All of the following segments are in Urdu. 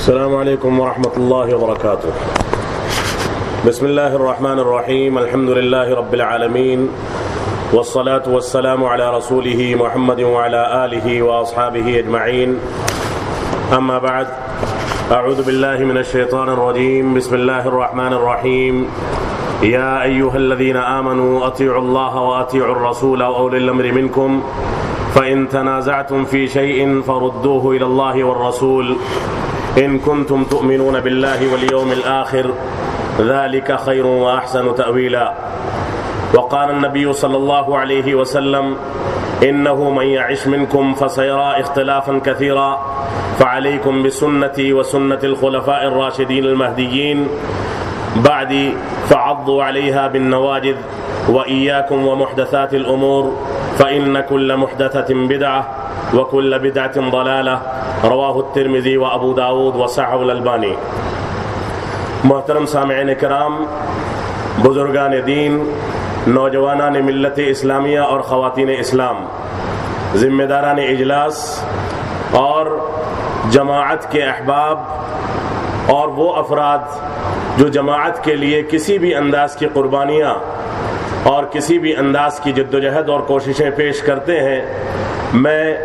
السلام عليكم ورحمة الله وبركاته. بسم الله الرحمن الرحيم. الحمد لله رب العالمين، والصلاة والسلام على رسوله محمد وعلى آله وأصحابه أجمعين. أما بعد، أعوذ بالله من الشيطان الرجيم. بسم الله الرحمن الرحيم. يا أيها الذين آمنوا أطيعوا الله وأطيعوا الرسول وأولي الأمر منكم فإن تنازعتم في شيء فردوه إلى الله والرسول إن كنتم تؤمنون بالله واليوم الآخر ذلك خير وأحسن تأويلا. وقال النبي صلى الله عليه وسلم إنه من يعش منكم فسيرى اختلافا كثيرا فعليكم بسنتي وسنة الخلفاء الراشدين المهديين بعدي فعضوا عليها بالنواجذ وإياكم ومحدثات الأمور فإن كل محدثة بدعة وكل بدعة ضلالة. رواه الترمذي وأبو داود وصححه الألباني. محترم سامعین کرام، بزرگان دین، نوجوانان ملت اسلامیہ اور خواتین اسلام، ذمہ داران اجلاس اور جماعت کے احباب اور وہ افراد جو جماعت کے لیے کسی بھی انداز کی قربانیاں اور کسی بھی انداز کی جدوجہد اور کوششیں پیش کرتے ہیں، میں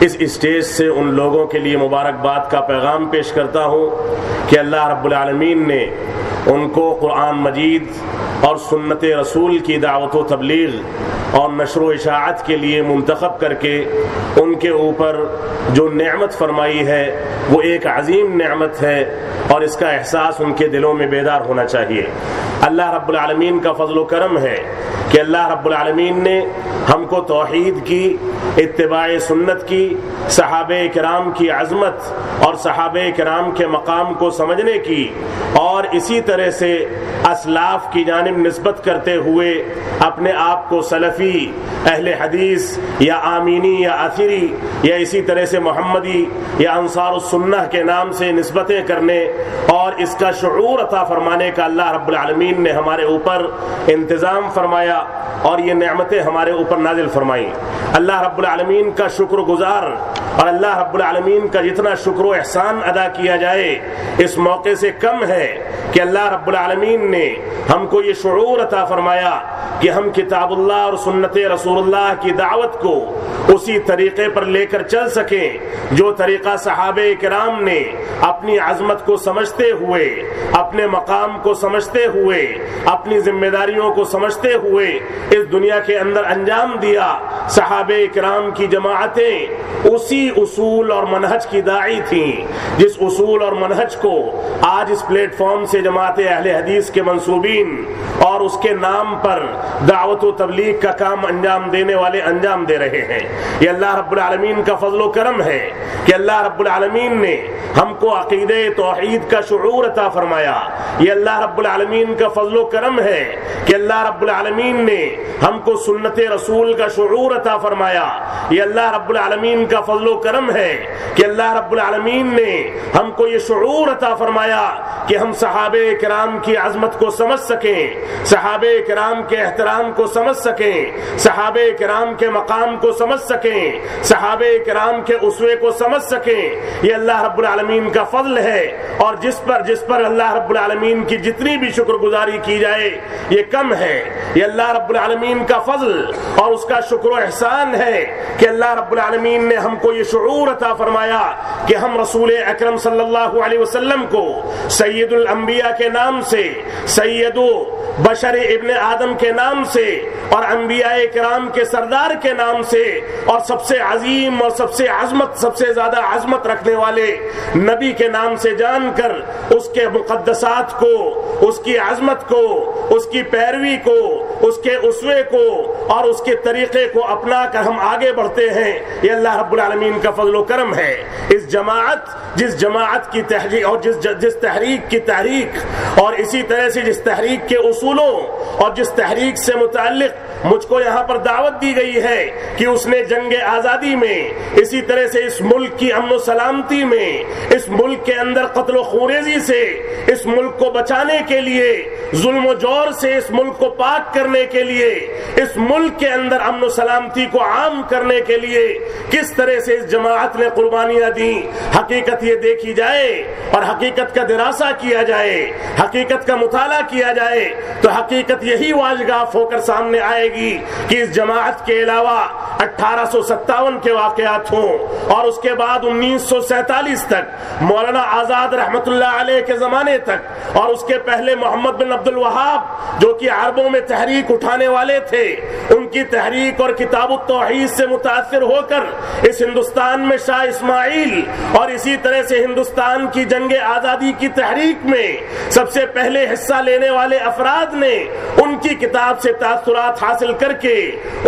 اس اسٹیج سے ان لوگوں کے لیے مبارکباد کا پیغام پیش کرتا ہوں کہ اللہ رب العالمین نے ان کو قرآن مجید اور سنت رسول کی دعوت و تبلیغ اور نشر و اشاعت کے لیے منتخب کر کے ان کے اوپر جو نعمت فرمائی ہے وہ ایک عظیم نعمت ہے، اور اس کا احساس ان کے دلوں میں بیدار ہونا چاہیے. اللہ رب العالمین کا فضل و کرم ہے کہ اللہ رب العالمین نے ہم کو توحید کی، اتباع سنت کی، صحابہ کرام کی عظمت اور صحابہ کرام کے مقام کو سمجھنے کی اور اسی طرح سے اسلاف کی جانب نسبت کرتے ہوئے اپنے آپ کو سلفی، اہل حدیث یا آمینی یا اثری یا اسی طرح سے محمدی یا انصار السنہ کے نام سے نسبتیں کرنے اور اس کا شعور عطا فرمانے کا اللہ رب العالمین نے ہمارے اوپر انتظام فرمایا اور یہ نعمتیں ہمارے اوپر نازل فرمائیں. اللہ رب العالمین کا شکر گزار اور اللہ رب العالمین کا جتنا شکر و احسان ادا کیا جائے اس موقع سے کم ہے کہ اللہ رب العالمین نے ہم کو یہ شعور عطا فرمایا کہ ہم کتاب اللہ اور سنت رسول اللہ کی دعوت کو اسی طریقے پر لے کر چل سکیں جو طریقہ صحابہ کرام نے اپنی عظمت کو سمجھتے ہوئے، اپنے مقام کو سمجھتے ہوئے، اپنی ذمہ داریوں کو سمجھتے ہوئے اس دنیا کے اندر انجام دیا. صحابہ کرام کی جماعتیں اسی اصول اور منہج کی داعی تھیں جس اصول اور منہج کو آج اس پلیٹ فارم سے جماعت اہل حدیث کے منصوبین اور اس کے نام پر دعوت و تبلیغ کا کام انجام دینے والے انجام دے رہے ہیں. یہ اللہ رب العالمین کا فضل و کرم ہے کہ اللہ رب العالمین نے ہم کو عقیدہ توحید کا شعور عطا فرمایا. یہ اللہ رب العالمین کا فضل و کرم ہے کہ اللہ رب العالمین نے ہم کو سنت رسول کا شعور عطا فرمایا. یہ اللہ رب العالمین کا فضل و کرم ہے کہ اللہ رب العالمین نے ہم کو یہ شعور عطا فرمایا کہ ہم صحابہ کرام کی عظمت کو سمجھ سکیں، صحابہ کرام کے احترام کو سمجھ سکیں، صحابہ کرام کے مقام کو سمجھ سکیں، صحابہ کرام کے اسوے کو سمجھ سکیں. یہ اللہ رب العالمین کا فضل ہے اور جس پر اللہ رب العالمین کی جتنی بھی شکر گزاری کی جائے یہ کم ہے. یہ اللہ رب العالمین کا فضل اور اس کا شکر و احسان ہے کہ اللہ رب العالمین نے ہم کو یہ شعور عطا فرمایا کہ ہم رسول اکرم صلی اللہ علیہ وسلم کو سید الانبیاء کے نام سے، سید بشر ابن آدم کے نام سے اور انبیاء کرام کے سردار کے نام سے اور سب سے عظیم اور سب سے زیادہ عظمت رکھنے والے نبی کے نام سے جان کر اس کے مقدسات کو، اس کی عظمت کو، اس کی پیروی کو، اس کے اسوے کو اور اس کے طریقے کو اپنا کر ہم آگے بڑھتے ہیں. یہ اللہ رب العالمین کا فضل و کرم ہے. جس جماعت کی تحریک اور جس تحریک کی تحریک اور اسی طرح سے جس تحریک کے اصولوں اور جس تحریک سے متعلق مجھ کو یہاں پر دعوت دی گئی ہے کہ اس نے جنگ آزادی میں، اسی طرح سے اس ملک کی امن و سلامتی میں، اس ملک کے اندر قتل و خونریزی سے، اس ملک کو بچانے کے لیے، ظلم و جور سے اس ملک کو پاک کرنے کے لیے، اس ملک کے اندر امن و سلامتی کو عام کرنے کے لیے کس طرح سے اس جماعت نے قربانیاں دی۔ حقیقت یہ دیکھی جائے اور حقیقت کا دراسہ کیا جائے، حقیقت کا مطالعہ کیا جائے تو حقیقت یہی واضح ہو کر سامنے آئے گی کہ اس جماعت کے علاوہ 1857 کے واقعات ہوں اور اس کے بعد 1947 تک مولانا آزاد رحمت اللہ علیہ کے زمانے تک، اور اس کے پہلے محمد بن عبد الوہاب جو کہ عربوں میں تحریک اٹھانے والے تھے، ان کی تحریک اور کتاب التوحید سے متاثر ہو کر اس ہندوستان میں شاہ اسماعیل اور اسی طرح سے ہندوستان کی جنگ آزادی کی تحریک میں سب سے پہلے حصہ لینے والے افراد نے ان کی کتاب سے تاثرات حاصل کر کے،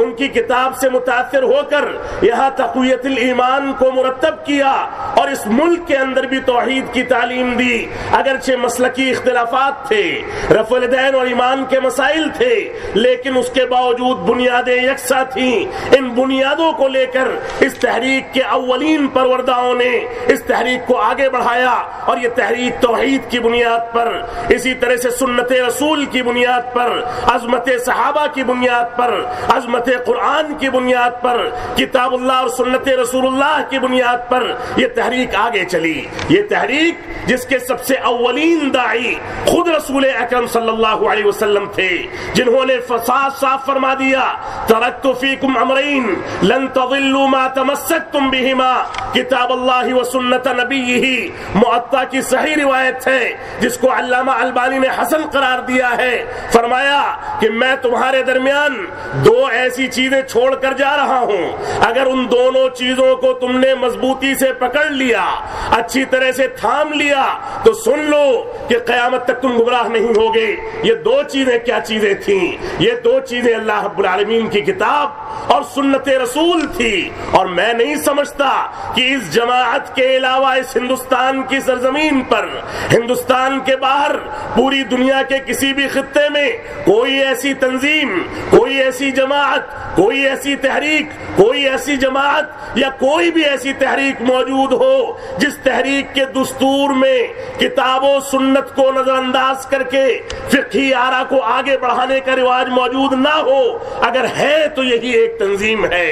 ان کی کتاب سے متاثر ہو کر یہاں تقویت الایمان کو مرتب کیا اور اس ملک کے اندر بھی توحید کی تعلیم دی۔ اگرچہ مسلکی اختلافات تھے، رفع الیدین اور ایمان کے مسائل تھے، لیکن اس کے باوجود بنیادیں یکساں تھیں۔ ان بنیادوں کو لے کر اس تحریک کے اولین پرورداؤں نے اس تحریک کو آگے بڑھایا اور یہ تحریک توحید کی بنیاد پر، اسی طرح سے سنت رسول کی بنیاد پر، عظمت صحابہ کی بنیاد پر، عظمت قرآن کی بنیاد پر، کتاب اللہ اور سنت رسول اللہ کی بنیاد پر یہ تحریک آگے چلی۔ یہ تحریک جس کے سب سے اولین داعی خود رسول اکرم صلی اللہ علیہ وسلم تھے، جنہوں نے صاف فرما دیا ترکت فیکم امرین لن تضلوا ما تمسکتم بہما کتاب اللہ و سنت نبیہ۔ معطا کی صحیح روایت ہے جس کو علامہ البانی نے حسن قرار دیا ہے، فرمایا کہ میں تمہارے درمیان دو ایسی چیزیں چھوڑ کر جا رہا ہوں، اگر ان دونوں چیزوں کو تم نے مضبوطی سے پکڑ لیا، اچھی طرح سے تھام لیا تو سن لو کہ قیامت تک تم گمراہ نہیں ہوگے۔ یہ دو چیزیں کیا چیزیں تھیں؟ یہ دو چیزیں اللہ رب العالمین کی کتاب اور سنت رسول تھی، اور میں نہیں سمجھتا کہ اس جماعت کے علاوہ اس ہندوستان کی سرزمین پر، ہندوستان کے باہر، پوری دنیا کے کسی بھی خطے میں کوئی ایسی تنظیم، کوئی ایسی جماعت، کوئی ایسی تحریک، کوئی ایسی جماعت یا کوئی بھی ایسی تحریک موجود ہو جس تحریک کے دستور میں کتاب و سنت کو نظر انداز کر کے فقہی آرا کو آگے بڑھانے کا رواج موجود نہ ہو۔ اگر ہے تو یہی ایک تنظیم ہے،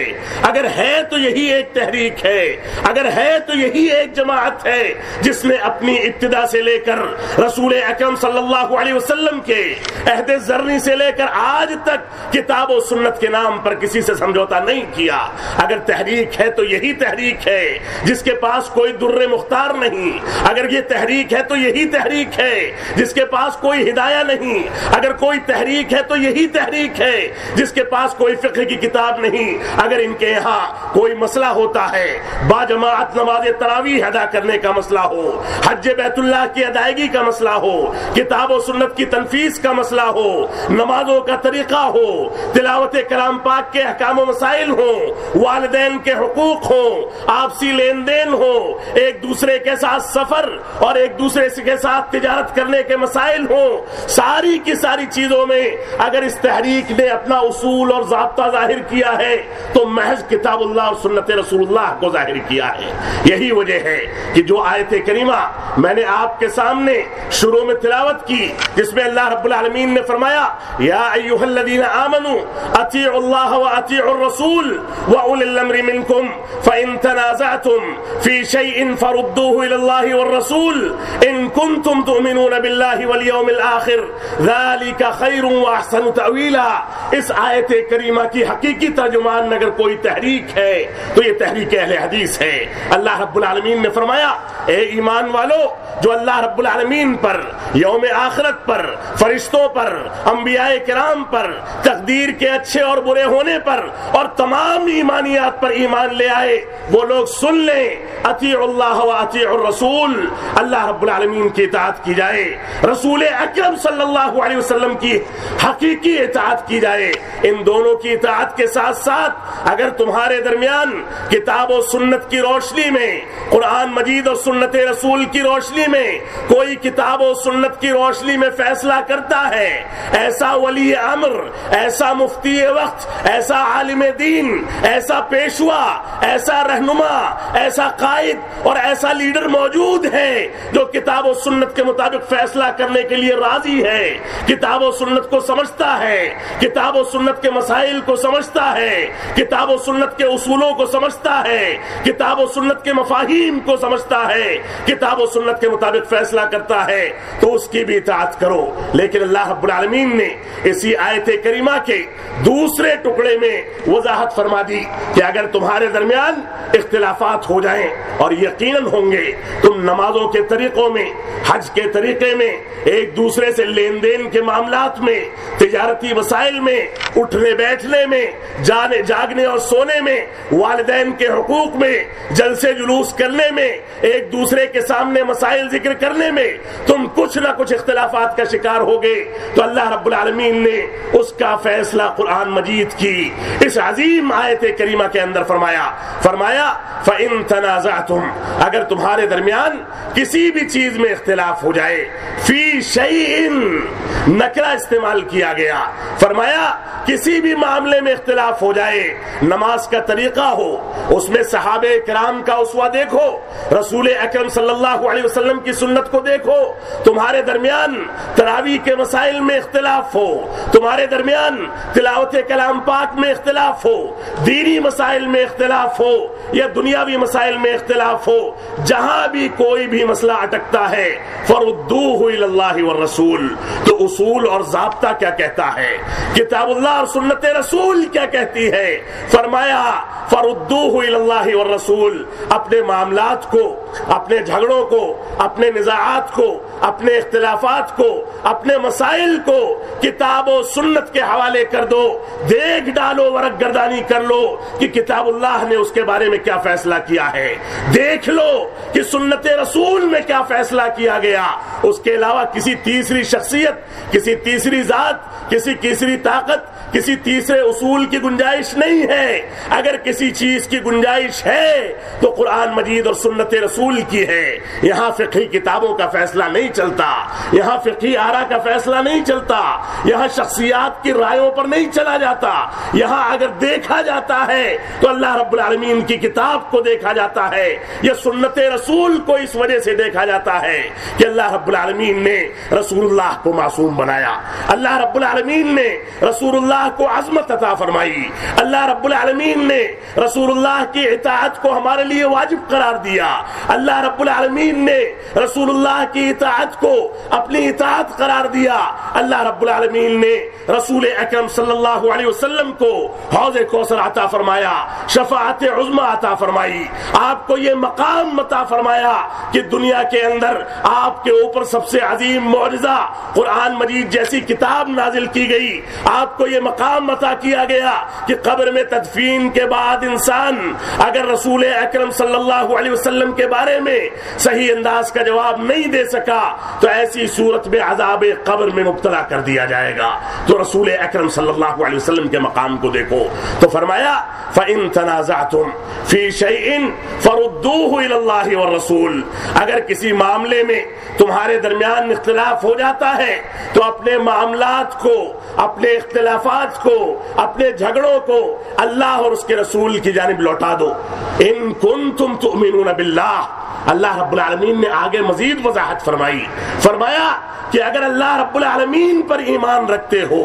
اگر ہے تو یہی ایک تحریک ہے، اگر ہے تو یہی ایک جماعت ہے جس نے اپنی ابتدا سے لے کر رسول اکرم صلی اللہ علیہ وسلم کے عہد ذرنی سے لے کر آج تک کتاب و سنت کے نام پر کسی سے سمجھوتا نہیں کیا۔ اگر تحریک ہے تو یہی تحریک ہے جس کے پاس کوئی در مختار نہیں، اگر یہ تحریک ہے تو یہی تحریک ہے جس کے پاس کوئی ہدایہ نہیں، اگر کوئی تحریک ہے تو یہی تحریک ہے جس کے پاس کوئی فقہ کی کتاب نہیں۔ اگر ان کے یہاں کوئی مسئلہ ہوتا ہے، با جماعت نماز تراویح ادا کرنے کا مسئلہ ہو، حج بیت اللہ کی ادائیگی کا مسئلہ ہو، کتاب و سنت کی تنفیذ کا مسئلہ ہو، نمازوں کا طریقہ ہو، تلاوت کلام پاک کے احکام و مسائل ہوں، والدین کے حقوق ہوں، آپسی لین دین ہو، ایک دوسرے کے ساتھ سفر اور ایک دوسرے کے ساتھ تجارت کرنے کے مسائل ہوں، ساری کی ساری چیزوں میں اگر اس تحریک نے اپنا اصول اور ضابطہ ظاہر کیا ہے تو محض کتاب اللہ اور سنت رسول اللہ کو ظاہر کیا ہے۔ یہی وجہ ہے کہ جو آیت کریمہ میں نے آپ کے سامنے شروع میں تلاوت کی جس میں اللہ رب العالمین نے فرمایا یا ایھا الذین آمنوا اطیعوا اللہ واطیعوا الرسول واولی الامر منکم فان تنازعتم فی شیء فردوه الی اللہ والرسول ان کنتم تؤمنون باللہ والیوم الآخر ذلک خیر واحسن تأویلا۔ اس آیت کریمہ کی حقیقی ترجمان اگر کوئی تحریک ہے تو یہ تحریک اہل حدیث ہے۔ اللہ رب العالمین نے فرمایا اے ایمان والو جو اللہ رب العالمین پر، یوم آخرت پر، فرشتوں پر، انبیاء کرام پر، تقدیر کے اچھے اور برے ہونے پر اور تمام ایمانیات پر ایمان لے آئے، وہ لوگ سن لیں اطیعوا اللہ و اطیعوا الرسول، اللہ رب العالمین کی اطاعت کی جائے، رسول اکرم صلی اللہ علیہ وسلم کی حقیقی اطاعت کی جائے۔ ان دونوں کی اطاعت کے ساتھ ساتھ اگر تمہارے درمیان کتاب و سنت کی روشنی میں، قرآن مجید اور سنت رسول کی روشنی میں کوئی کتاب و سنت کی روشنی میں فیصلہ کرتا ہے، ایسا ولی امر، ایسا مفتی وقت، ایسا عالم دین، ایسا پیشوا، ایسا رہنما، ایسا قائد اور ایسا لیڈر موجود ہے جو کتاب و سنت کے مطابق فیصلہ کرنے کے لیے راضی ہے، کتاب و سنت کو سمجھتا ہے، کتاب و سنت کے مسائل کو سمجھتا ہے، کتاب و سنت کے اصولوں کو سمجھتا ہے، کتاب و سنت کے مفاہیم کو سمجھتا ہے، کتاب و سنت کے مطابق فیصلہ کرتا ہے، تو اس کی بھی اطاعت کرو۔ لیکن اللہ رب العالمین نے اسی آیت کریمہ کے دوسرے ٹکڑے میں وضاحت فرما دی کہ اگر تمہارے درمیان اختلافات ہو جائیں، اور یقیناً ہوں گے، تم نمازوں کے طریقوں میں، حج کے طریقے میں، ایک دوسرے سے لین دین کے معاملات میں، تجارتی وسائل میں، اٹھنے بیٹھنے میں، جاگنے اور سونے میں، والدین کے حقوق میں، جلسے جلوس کرنے میں، ایک دوسرے کے سامنے مسائل ذکر کرنے میں تم کچھ نہ کچھ اختلافات کا شکار ہوگے، تو اللہ رب العالمین نے اس کا فیصلہ قرآن مجید کی اس عظیم آیت کریمہ کے اندر فرمایا فَإِن تَنَازَعْتُمْ، اگر تمہارے درمیان کسی بھی چیز میں اختلاف ہو جائے، فی شیء نکرہ استعمال کیا گیا، فرمایا کسی بھی معاملے میں اختلاف ہو جائے، نماز کا طریقہ ہو، اس میں صحابہ کرام کا اسوہ دیکھو، رسول اکرم صلی اللہ علیہ وسلم کی سنت کو دیکھو، تمہارے درمیان تراویح کے مسائل میں اختلاف ہو، تمہارے درمیان تلاوت کلام پاک میں اختلاف ہو، دینی مسائل میں اختلاف ہو یا دنیاوی مسائل میں اختلاف ہو، جہاں بھی کوئی بھی مسئلہ اٹکتا ہے، فردوہ الی اللہ والرسول، تو اصول اور ضابطہ کیا کہتا ہے، کتاب اللہ اور سنت رسول کیا کہتی ہے، فرمایا فردوہ الی اللہ والرسول، اپنے معاملات کو، اپنے جھگڑوں کو، اپنے نزاعات کو، اپنے اختلافات کو، اپنے مسائل کو کتاب و سنت کے حوالے کر دو، دیکھ ڈالو، ورق گردانی کر لو کہ کتاب اللہ نے اس کے بارے میں کیا فیصلہ کیا ہے، دیکھ لو کہ سنت رسول میں کیا فیصلہ کیا گیا، اس کے علاوہ کسی تیسری شخصیت، کسی تیسری ذات، کسی تیسری طاقت، کسی تیسرے اصول کی گنجائش نہیں ہے، اگر کسی چیز کی گنجائش ہے تو قرآن مجید اور سنت رسول کی ہے، یہاں فقہی کتابوں کا فیصلہ نہیں چلتا، یہاں فقہی آراء کا فیصلہ نہیں چلتا، یہاں شخصیات کی رائےوں پر نہیں چلا جاتا، یہاں اگر دیکھا جاتا ہے تو اللہ رب العالمین کی کتاب کو دیکھا جاتا ہے، یہ سنت رسول کو اس وجہ سے دیکھا جاتا ہے کہ اللہ رب العالمین نے رسول اللہ کو معصوم بنایا، اللہ رب العالمین نے رسول اللہ کو عظمت عطا فرمائی، اللہ رب العالمین نے رسول اللہ کی اطاعت کو ہمارے لیے واجب قرار دیا، اللہ رب العالمین نے رسول اللہ کی اطاعت کو اپنی اطاعت قرار دیا، اللہ رب العالمین نے رسول اکرم صلی اللہ علیہ وسلم کو حوض کوثر عطا فرمایا، شفاعت عظمی عطا فرمائی، آپ کو یہ مقام عطا فرمایا کہ دنیا کے اندر آپ کے اوپر سب سے عظیم معجزہ قرآن مجید جیسی کتاب نازل کی گئی، آپ کو یہ مقام عطا کیا گیا کہ قبر میں تدفین کے بعد انسان اگر رسول اکرم صلی اللہ علیہ وسلم کے بارے میں صحیح انداز کا جواب نہیں دے سکا تو ایسی صورت میں عذاب قبر میں مبتلا کر دیا جائے گا، تو رسول اکرم صلی اللہ علیہ وسلم کے مقام کو دیکھو، تو فرمایا فَإِن تَنَازَعْتُمْ فِي شَيْءٍ فَرُدُّوهُ إِلَى اللَّهِ وَالرَّسُولِ، اگر کسی معاملے میں تمہارے درمیان اختلاف ہو جاتا ہے تو اپنے معاملات کو، اپنے اختلافات کو، اپنے جھگڑوں کو اللہ اور اس کے رسول کی جانب لوٹا دو، ان کنتم تؤمنون باللہ، اللہ رب العالمین نے آگے مزید وضاحت فرمایا کہ اگر اللہ رب العالمین پر ایمان رکھتے ہو،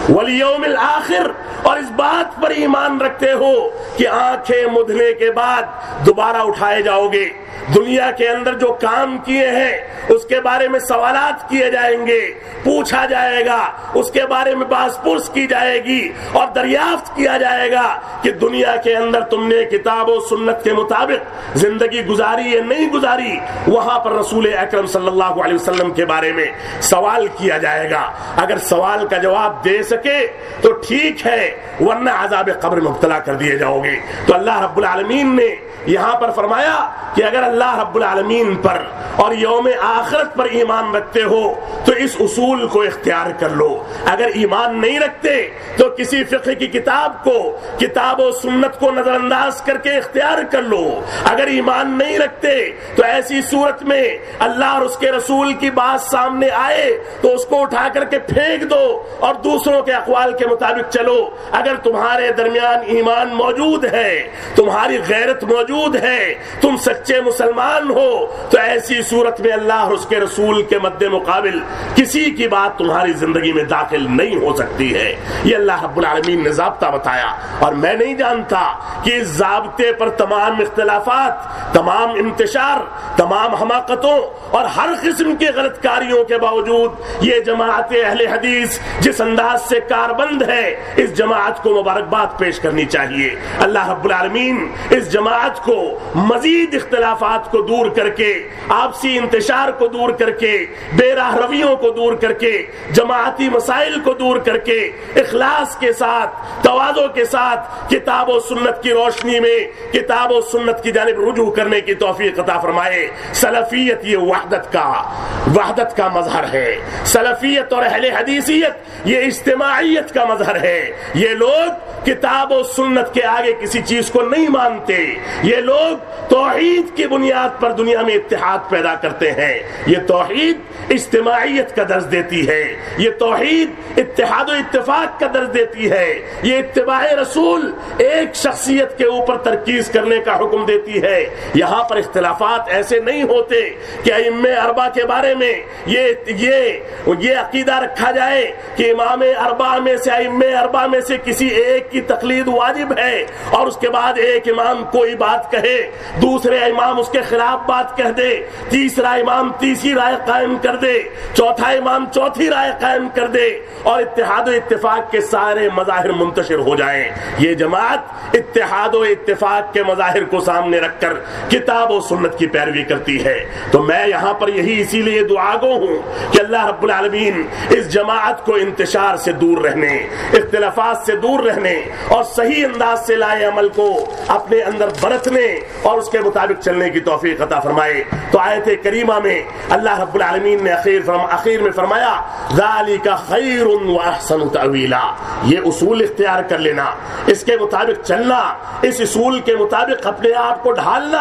والیوم الآخر، اور اس بات پر ایمان رکھتے ہو کہ آنکھیں مدھنے کے بعد دوبارہ اٹھائے جاؤ گے، دنیا کے اندر جو کام کیے ہیں اس کے بارے میں سوالات کیے جائیں گے، پوچھا جائے گا، اس کے بارے میں بحث پرس کی جائے گی اور دریافت کیا جائے گا کہ دنیا کے اندر تم نے کتاب و سنت کے مطابق زندگی گزاری یا نہیں گزاری، وہاں پر رسول اکرم صلی اللہ علیہ وسلم کے بارے میں سوال کیا جائے گا، اگر سوال کا جواب دے سکے تو ٹھیک ہے، ورنہ عذاب قبر میں مبتلا کر دیے جاؤ گے۔ تو اللہ رب العالمین نے یہاں پر فرمایا کہ اگر اللہ اللہ رب العالمین پر اور یوم آخرت پر ایمان رکھتے ہو تو اس اصول کو اختیار کر لو. اگر ایمان نہیں رکھتے تو کسی فقہ کی کتاب کو، کتاب و سنت کو نظر انداز کر کے اختیار کر لو. اگر ایمان نہیں رکھتے تو ایسی صورت میں اللہ اور اس کے رسول کی بات سامنے آئے تو اس کو اٹھا کر کے پھینک دو اور دوسروں کے اقوال کے مطابق چلو. اگر تمہارے درمیان ایمان موجود ہے، تمہاری غیرت موجود ہے، تم سچے مسلمان ہو، تو ایسی صورت میں اللہ اور اس کے رسول کے مد مقابل کسی کی بات تمہاری زندگی میں داخل نہیں ہو سکتی ہے. یہ اللہ رب العالمین نے ضابطہ بتایا، اور میں نہیں جانتا کہ اس ضابطے پر تمام اختلافات، تمام انتشار، تمام حماقتوں اور ہر قسم کی غلط کاریوں کے باوجود یہ جماعت اہل حدیث جس انداز سے کاربند ہے، اس جماعت کو مبارکباد پیش کرنی چاہیے. اللہ رب العالمین اس جماعت کو مزید اختلافات کو دور کر کے، آپسی انتشار کو دور کر کے، بے راہ رویوں کو دور کر کے، جماعتی مسائل کو دور کر کے، اخلاص کے ساتھ، تواضع کے ساتھ کتاب و سنت کی روشنی میں کتاب و سنت کی جانب رجوع کرنے کی توفیق عطا فرمائے. سلفیت یہ وحدت کا مظہر ہے. سلفیت اور اہل حدیثیت یہ اجتماعیت کا مظہر ہے. یہ لوگ کتاب و سنت کے آگے کسی چیز کو نہیں مانتے. یہ لوگ توحید کی بنیاد پر دنیا میں اتحاد پیدا کرتے ہیں. یہ توحید اجتماعیت کا درس دیتی ہے. یہ توحید اتحاد و اتفاق کا درس دیتی ہے. یہ اتباع رسول ایک شخصیت کے اوپر ترکیز کرنے کا حکم دیتی ہے. یہاں پر اختلافات ایسے نہیں ہوتے کہ ائمہ اربعہ کے بارے میں یہ عقیدہ رکھا جائے کہ امام اربعہ میں سے، ائمہ اربعہ میں سے کسی ایک کی تقلید واجب ہے، اور اس کے بعد ایک امام کوئی بات کہے، دوسرے امام اس کے خلاف بات کہہ دے، تیسرا امام تیسری رائے قائم کر دے، چوتھا امام چوتھی رائے قائم کر دے، اور اتحاد و اتفاق کے سارے مظاہر منتشر ہو جائیں. یہ جماعت اتحاد و اتفاق کے مظاہر کو سامنے رکھ کر کتاب و سنت کی پیروی کرتی ہے. تو میں یہاں پر یہی اسی لیے دعا گو ہوں کہ اللہ رب العالمین اس جماعت کو انتشار سے دور رہنے، اختلافات سے دور رہنے اور صحیح انداز سے لائے عمل کو اپنے اندر برتنے اور اس کے مطابق چلنے کی توفیق عطا فرمائے. تو آیت کریمہ میں اللہ رب العالمین نے اخیر میں فرمایا ذالک خیر واحسن تأویلا. یہ اصول اختیار کر لینا، اس کے مطابق چلنا، اس اصول کے مطابق اپنے آپ کو ڈھالنا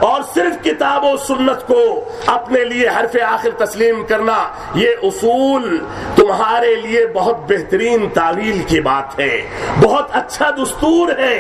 اور صرف کتاب و سنت کو اپنے لیے حرف آخر تسلیم کرنا، یہ اصول تمہارے لیے بہت بہترین تعویل کی بات ہے، بہت اچھا دستور ہے.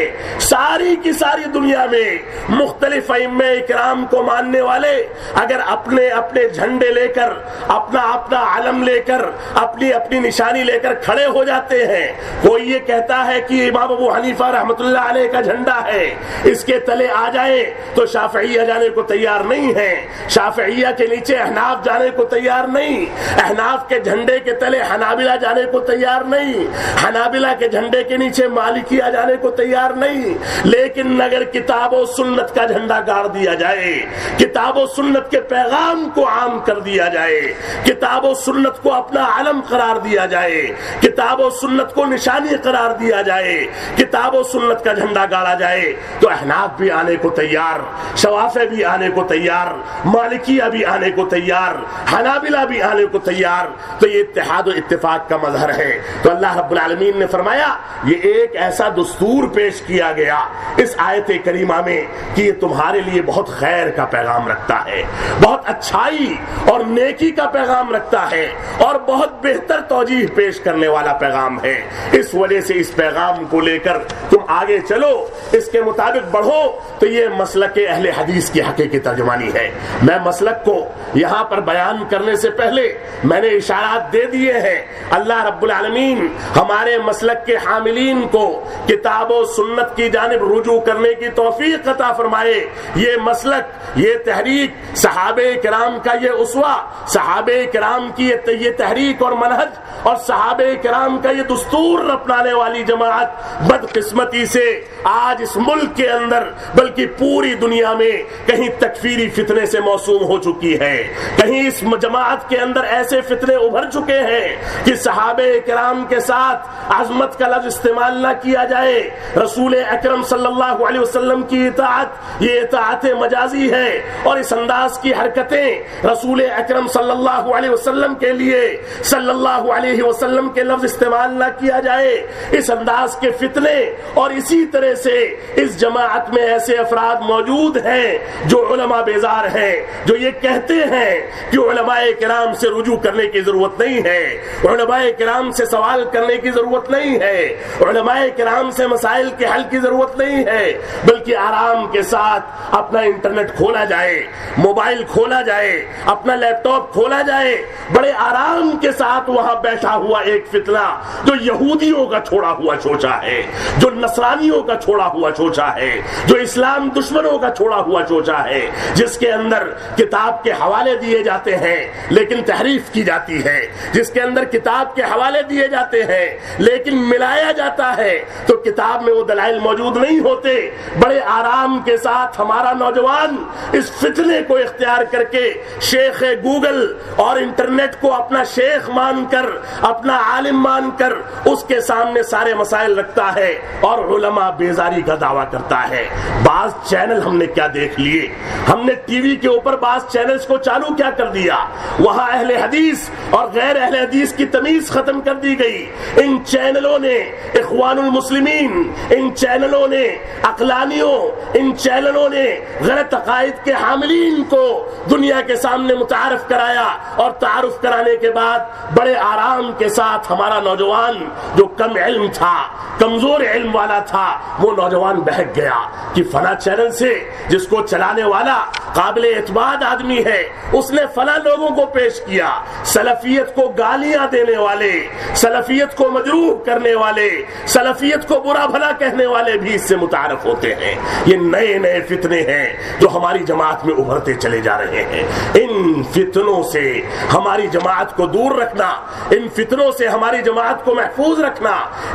ساری کی ساری دنیا میں مختلف ائمہ اکرام کو ماننے والے اگر اپنے اپنے جھنڈے لے کر، اپنا علم لے کر، اپنی نشانی لے کر کھڑے ہو جاتے ہیں. کوئی یہ کہتا ہے کہ امام ابو حنیفہ رحمۃ اللہ علیہ کا جھنڈا ہے، اس کے تلے آ جائیں تو شافعیہ جانے کو تیار نہیں ہے، شافعیہ کے نیچے احناف جانے کو تیار نہیں، احناف کے جھنڈے کے تلے حنابلہ جانے کو تیار نہیں، حنابلہ کے جھنڈے کے نیچے مالکیہ جانے کو تیار نہیں. لیکن اگر کتاب و سنت کا جھنڈا گاڑ دیا جائے، کتاب و سنت کے پیغام کو عام کر دیا جائے، کتاب و سنت کو اپنا علم قرار دیا جائے، کتاب و سنت کو نشانی قرار دیا جائے، کتاب و سنت کا جھنڈا گاڑا جائے، تو احناف بھی آنے کو تیار، شوافع بھی آنے کو تیار، مالکیہ بھی آنے کو تیار، حنابلہ بھی آنے کو تیار. تو یہ اتحاد و اتفاق کا مظہر ہے. تو اللہ رب العالمین نے فرمایا یہ ایک ایسا دستور پیش کیا گیا اس آیت کریمہ میں کہ یہ تمہارے لیے بہت خیر کا پیغام رکھتا ہے، بہت اچھائی اور نیکی کا پیغام رکھتا ہے اور بہت بہتر توجیہ پیش کرنے والا پیغام ہے. اس وجہ سے اس پیغام کو لے کر تم آگے چلو، اس کے مطابق بڑھو. تو یہ مسلک اہل حدیث کی حقیقی ترجمانی ہے. میں مسلک کو یہاں پر بیان کرنے سے پہلے میں نے اشارات دے دیے ہیں. اللہ رب العالمین ہمارے مسلک کے حاملین کو کتاب و سنت کی جانب رجوع کرنے کی توفیق عطا فرمائے. یہ مسلک، یہ تحریک، صحابہ کرام کا یہ اسوہ، صحابہ کرام کی یہ تحریک اور منہج اور صحابہ کرام کا یہ دستور اپنانے والی جماعت بدقسمتی سے آج اس ملک کے اندر بلکہ پوری دنیا میں کہیں تکفیری فتنے سے موسوم ہو چکی ہے. کہیں اس جماعت کے اندر ایسے فتنے ابھر چکے ہیں کہ صحابہ کرام کے ساتھ عظمت کا لفظ استعمال نہ کیا جائے، رسول اکرم صلی اللہ علیہ وسلم کی اطاعت یہ اطاعت مجاز مجازی ہے اور اس انداز کی حرکتیں رسول اکرم صلی اللہ علیہ وسلم کے لیے صلی اللہ علیہ وسلم کے لفظ استعمال نہ کیا جائے، اس انداز کے فتنے. اور اسی طرح سے اس جماعت میں ایسے افراد موجود ہیں جو علماء بیزار ہیں، جو یہ کہتے ہیں کہ علماء کرام سے رجوع کرنے کی ضرورت نہیں ہے، علماء کرام سے سوال کرنے کی ضرورت نہیں ہے، علماء کرام سے مسائل کے حل کی ضرورت نہیں ہے، بلکہ آرام کے ساتھ اپنا انٹرنیٹ کھولا جائے، موبائل کھولا جائے، اپنا لیپ ٹاپ کھولا جائے، بڑے آرام کے ساتھ وہاں بیٹھا ہوا ایک فتنہ جو یہودیوں کا چھوڑا ہوا چوچا ہے، جو نصرانیوں کا چھوڑا ہوا چوچا ہے، جو اسلام دشمنوں کا چھوڑا ہوا چوچا ہے، جس کے اندر کتاب کے حوالے دیے جاتے ہیں لیکن تحریف کی جاتی ہے، جس کے اندر کتاب کے حوالے دیے جاتے ہیں لیکن ملایا جاتا ہے تو کتاب میں وہ دلائل موجود نہیں ہوتے. بڑے آرام کے ساتھ ہمارا نوجوان اس فتنے کو اختیار کر کے شیخ گوگل اور انٹرنیٹ کو اپنا شیخ مان کر، اپنا عالم مان کر اس کے سامنے سارے مسائل رکھتا ہے اور علماء بیزاری کا دعویٰ کرتا ہے. بعض چینل ہم نے کیا دیکھ لیے، ہم نے ٹی وی کے اوپر بعض چینلز کو چالو کیا کر دیا، وہاں اہل حدیث اور غیر اہل حدیث کی تمیز ختم کر دی گئی. ان چینلوں نے اخوان المسلمین، ان چینلوں نے عقلانیوں، ان چینلوں نے غلط عقائد کے حاملین کو دنیا کے سامنے متعارف کرایا، اور تعارف کرانے کے بعد بڑے آرام کے ساتھ ہمارا نوجوان جو کم علم تھا، کمزور علم والا تھا، وہ نوجوان بہک گیا کہ فلاں چینل سے جس کو چلانے والا قابل اعتماد آدمی ہے، اس نے فلاں لوگوں کو پیش کیا، سلفیت کو گالیاں دینے والے، سلفیت کو مجروح کرنے والے، سلفیت کو برا بھلا کہنے والے بھی اس سے متعارف ہوتے ہیں. یہ نئے نئے فتنے ہیں جو ہماری جماعت میں ابھرتے چلے جا رہے ہیں. ان فتنوں سے ہماری جماعت کو دور رکھنا، ان فتنوں سے ہماری جماعت کو محفوظ رکھنا،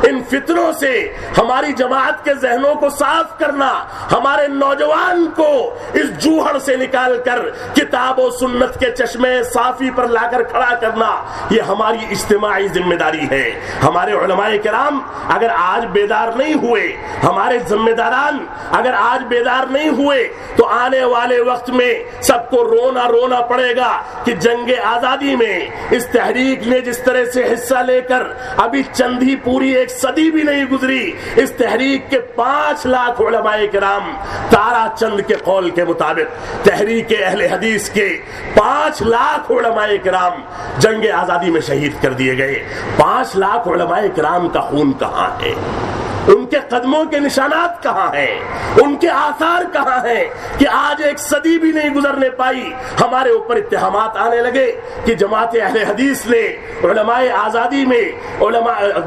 ان فتنوں سے ہماری جماعت کے ذہنوں کو صاف کرنا، ہمارے نوجوان کو اس جوہر سے نکال کر کتاب و سنت کے چشمے صافی پر لا کر کھڑا کرنا، یہ ہماری اجتماعی ذمہ داری ہے. ہمارے علماء کرام اگر آج بیدار نہیں ہوئے، ہمارے ذمہ داران اگر آج بیدار نہیں ہوئے تو آنے والے وقت میں سب کو رونا پڑے گا کہ جنگ آزادی میں اس تحریک نے جس طرح سے حصہ لے کر ابھی چند ہی پوری ایک صدی بھی نہیں گزری، اس تحریک کے 5 لاکھ علماء کرام تارا چند کے قول کے مطابق تحریک اہل حدیث کے 5 لاکھ علماء کرام جنگ آزادی میں شہید کر دیے گئے. 5 لاکھ علماء کرام کا خون کہاں ہے؟ ان کے قدموں کے نشانات کہاں ہیں؟ ان کے آثار کہاں ہیں کہ آج ایک صدی بھی نہیں گزرنے پائی ہمارے اوپر اتہامات آنے لگے کہ جماعت اہل حدیث نے علماء آزادی میں،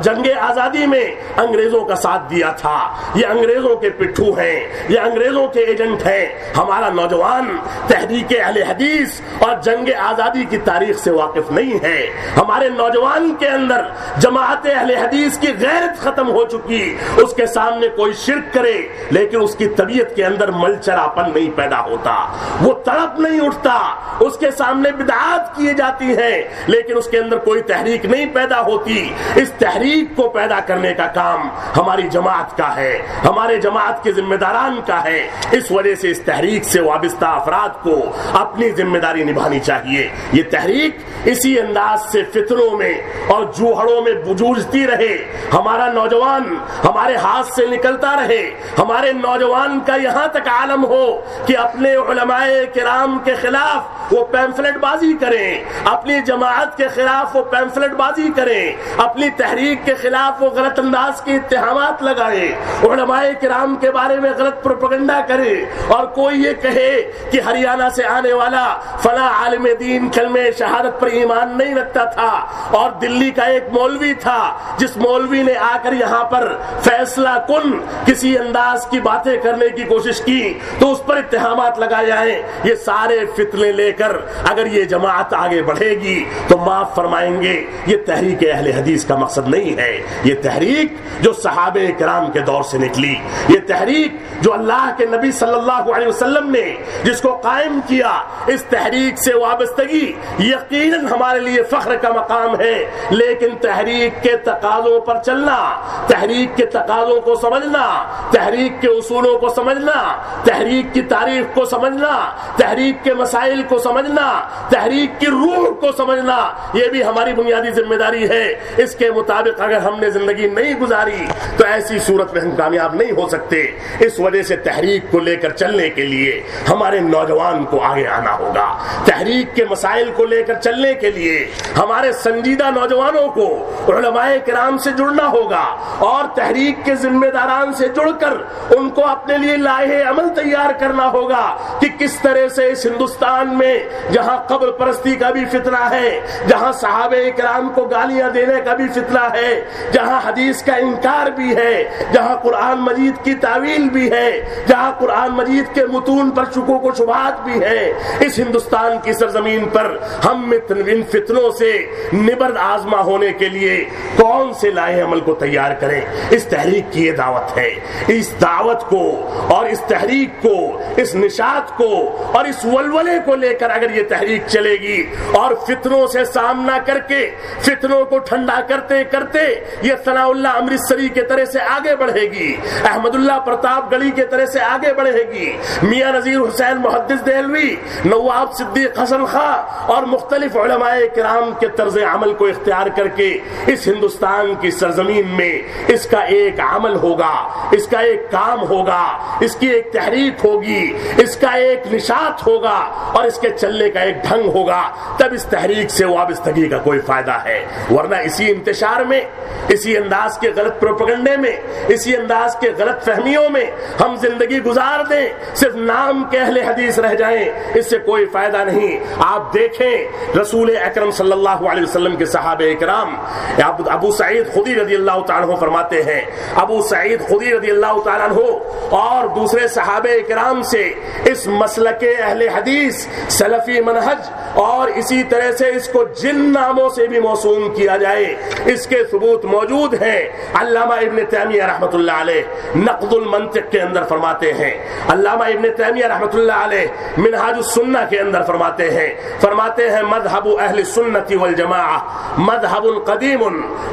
جنگ آزادی میں انگریزوں کا ساتھ دیا تھا، یہ انگریزوں کے پٹھو ہیں، یہ انگریزوں کے ایجنٹ ہیں. ہمارا نوجوان تحریک اہل حدیث اور جنگ آزادی کی تاریخ سے واقف نہیں ہے. ہمارے نوجوان کے اندر جماعت اہل حدیث کی غیرت ختم ہو چکی. اس کے سامنے کوئی شرک کرے لیکن اس کی طبیعت کے اندر ملچراپن نہیں پیدا ہوتا، وہ تڑپ نہیں اٹھتا. اس کے سامنے بدعات کیے جاتی ہیں لیکن اس کے اندر کوئی تحریک نہیں پیدا ہوتی. اس تحریک کو پیدا کرنے کا کام ہماری جماعت کا ہے، ہمارے جماعت کے ذمہ داران کا ہے. اس وجہ سے اس تحریک سے وابستہ افراد کو اپنی ذمہ داری نبھانی چاہیے. یہ تحریک اسی انداز سے فتنوں میں اور جوہڑوں میں جوجھتی رہے، ہمارا نوجوان ہمارے ہاتھ سے نکلتا رہے، ہمارے نوجوان کا یہاں تک عالم ہو کہ اپنے علماء کرام کے خلاف وہ پیمفلٹ بازی کریں، اپنی جماعت کے خلاف وہ پیمفلٹ بازی کریں، اپنی تحریک کے خلاف وہ غلط انداز کے اتہامات لگائیں، علماء کرام کے بارے میں غلط پروپیگنڈا کریں، اور کوئی یہ کہے کہ ہریانہ سے آنے والا فلاں عالم دین کلمہ شہادت پر ایمان نہیں رکھتا تھا، اور دلی کا ایک مولوی تھا جس مولوی نے آ کر یہاں پر فیصلہ کن کسی انداز کی باتیں کرنے کی کوشش کی تو اس پر اتہامات لگائے جائیں. یہ سارے فتنے لے کر اگر یہ جماعت آگے بڑھے گی تو معاف فرمائیں گے یہ تحریک اہل حدیث کا مقصد نہیں ہے. یہ تحریک جو صحابہ کرام کے دور سے نکلی، یہ تحریک جو اللہ کے نبی صلی اللہ علیہ وسلم نے جس کو قائم کیا، اس تحریک سے وابستگی یقیناً ہمارے لیے فخر کا مقام ہے. لیکن تحریک کے تقاضوں پر چلنا، تحریک کے تقاضوں کو سمجھنا، تحریک کے اصولوں کو سمجھنا، تحریک کی تاریخ کو سمجھنا، تحریک کے مسائل کو سمجھنا، تحریک کی روح کو سمجھنا، یہ بھی ہماری بنیادی ذمہ داری ہے۔ اس کے مطابق اگر ہم نے زندگی نہیں گزاری تو ایسی صورت میں ہم کامیاب نہیں ہو سکتے۔ اس وجہ سے تحریک کو لے کر چلنے کے لیے ہمارے نوجوان کو آگے آنا ہوگا، تحریک کے مسائل کو لے کر چلنے کے لیے ہمارے سنجیدہ نوجوانوں کو علماء کرام سے جڑنا ہوگا اور تحریک کے ذمہ داران سے جڑ کر ان کو اپنے لیے لائحہ عمل تیار کرنا ہوگا کہ کس طرح سے اس ہندوستان میں جہاں قبر پرستی کا بھی فتنہ ہے، جہاں صحابہ کرام کو گالیاں دینے کا بھی فتنہ ہے، جہاں حدیث کا انکار بھی ہے، جہاں قرآن مجید کی تعویل بھی ہے، جہاں قرآن مجید کے متون پر شکوک و شبہات بھی ہے، اس ہندوستان کی سرزمین پر ہم ان فتنوں سے نبرد آزما ہونے کے لیے کون سے لائحہ عمل کو تیار کریں۔ اس تحریک کی یہ دعوت ہے۔ اس دعوت کو اور اس تحریک کو، اس نشاط کو اور اس ولولے کو لے کر اگر یہ تحریک چلے گی اور فتنوں سے سامنا کر کے فتنوں کو ٹھنڈا کرتے کرتے یہ ثناء اللہ امرتسری کے طرح سے آگے بڑھے گی، احمد اللہ پرتاپ گڑھی کے طرح سے آگے بڑھے گی، میاں نذیر حسین محدث دہلوی، نواب صدیق حسن خان اور مختلف علماء کرام کے طرز عمل کو اختیار کر کے اس ہندوستان کی سرزمین میں اس کا ایک عمل ہوگا، اس کا ایک کام ہوگا، اس کی ایک تحریک ہوگی، اس کا ایک نشاط ہوگا اور اس کے چلنے کا ایک ڈھنگ ہوگا، تب اس تحریک سے وابستگی کا کوئی فائدہ ہے۔ ورنہ اسی انتشار میں، اسی انداز کے غلط پروپیگنڈے میں، اسی انداز کے غلط فہمیوں میں ہم زندگی گزار دیں، صرف نام کے اہل حدیث رہ جائیں، اس سے کوئی فائدہ نہیں۔ آپ دیکھیں رسول اکرم صلی اللہ علیہ وسلم کے صحابہ اکرام، ابو سعید خدری رضی اللہ تعالیٰ عنہ فرماتے ہیں، ابو سعید خدری رضی اللہ تعالیٰ عنہ اور دوسرے صحابہ اکرام سے اس مسلک اہل حدیث سلفی منہج اور اسی طرح سے اس کو جن ناموں سے بھی موسوم کیا جائے اس کے ثبوت موجود ہیں۔ علامہ ابن تیمیہ رحمۃ اللہ علیہ نقد المنطق کے اندر فرماتے ہیں، علامہ ابن تیمیہ رحمۃ اللہ علیہ منہاج السنہ کے اندر فرماتے ہیں مذہب اہل السنۃ والجماعہ مذہب قدیم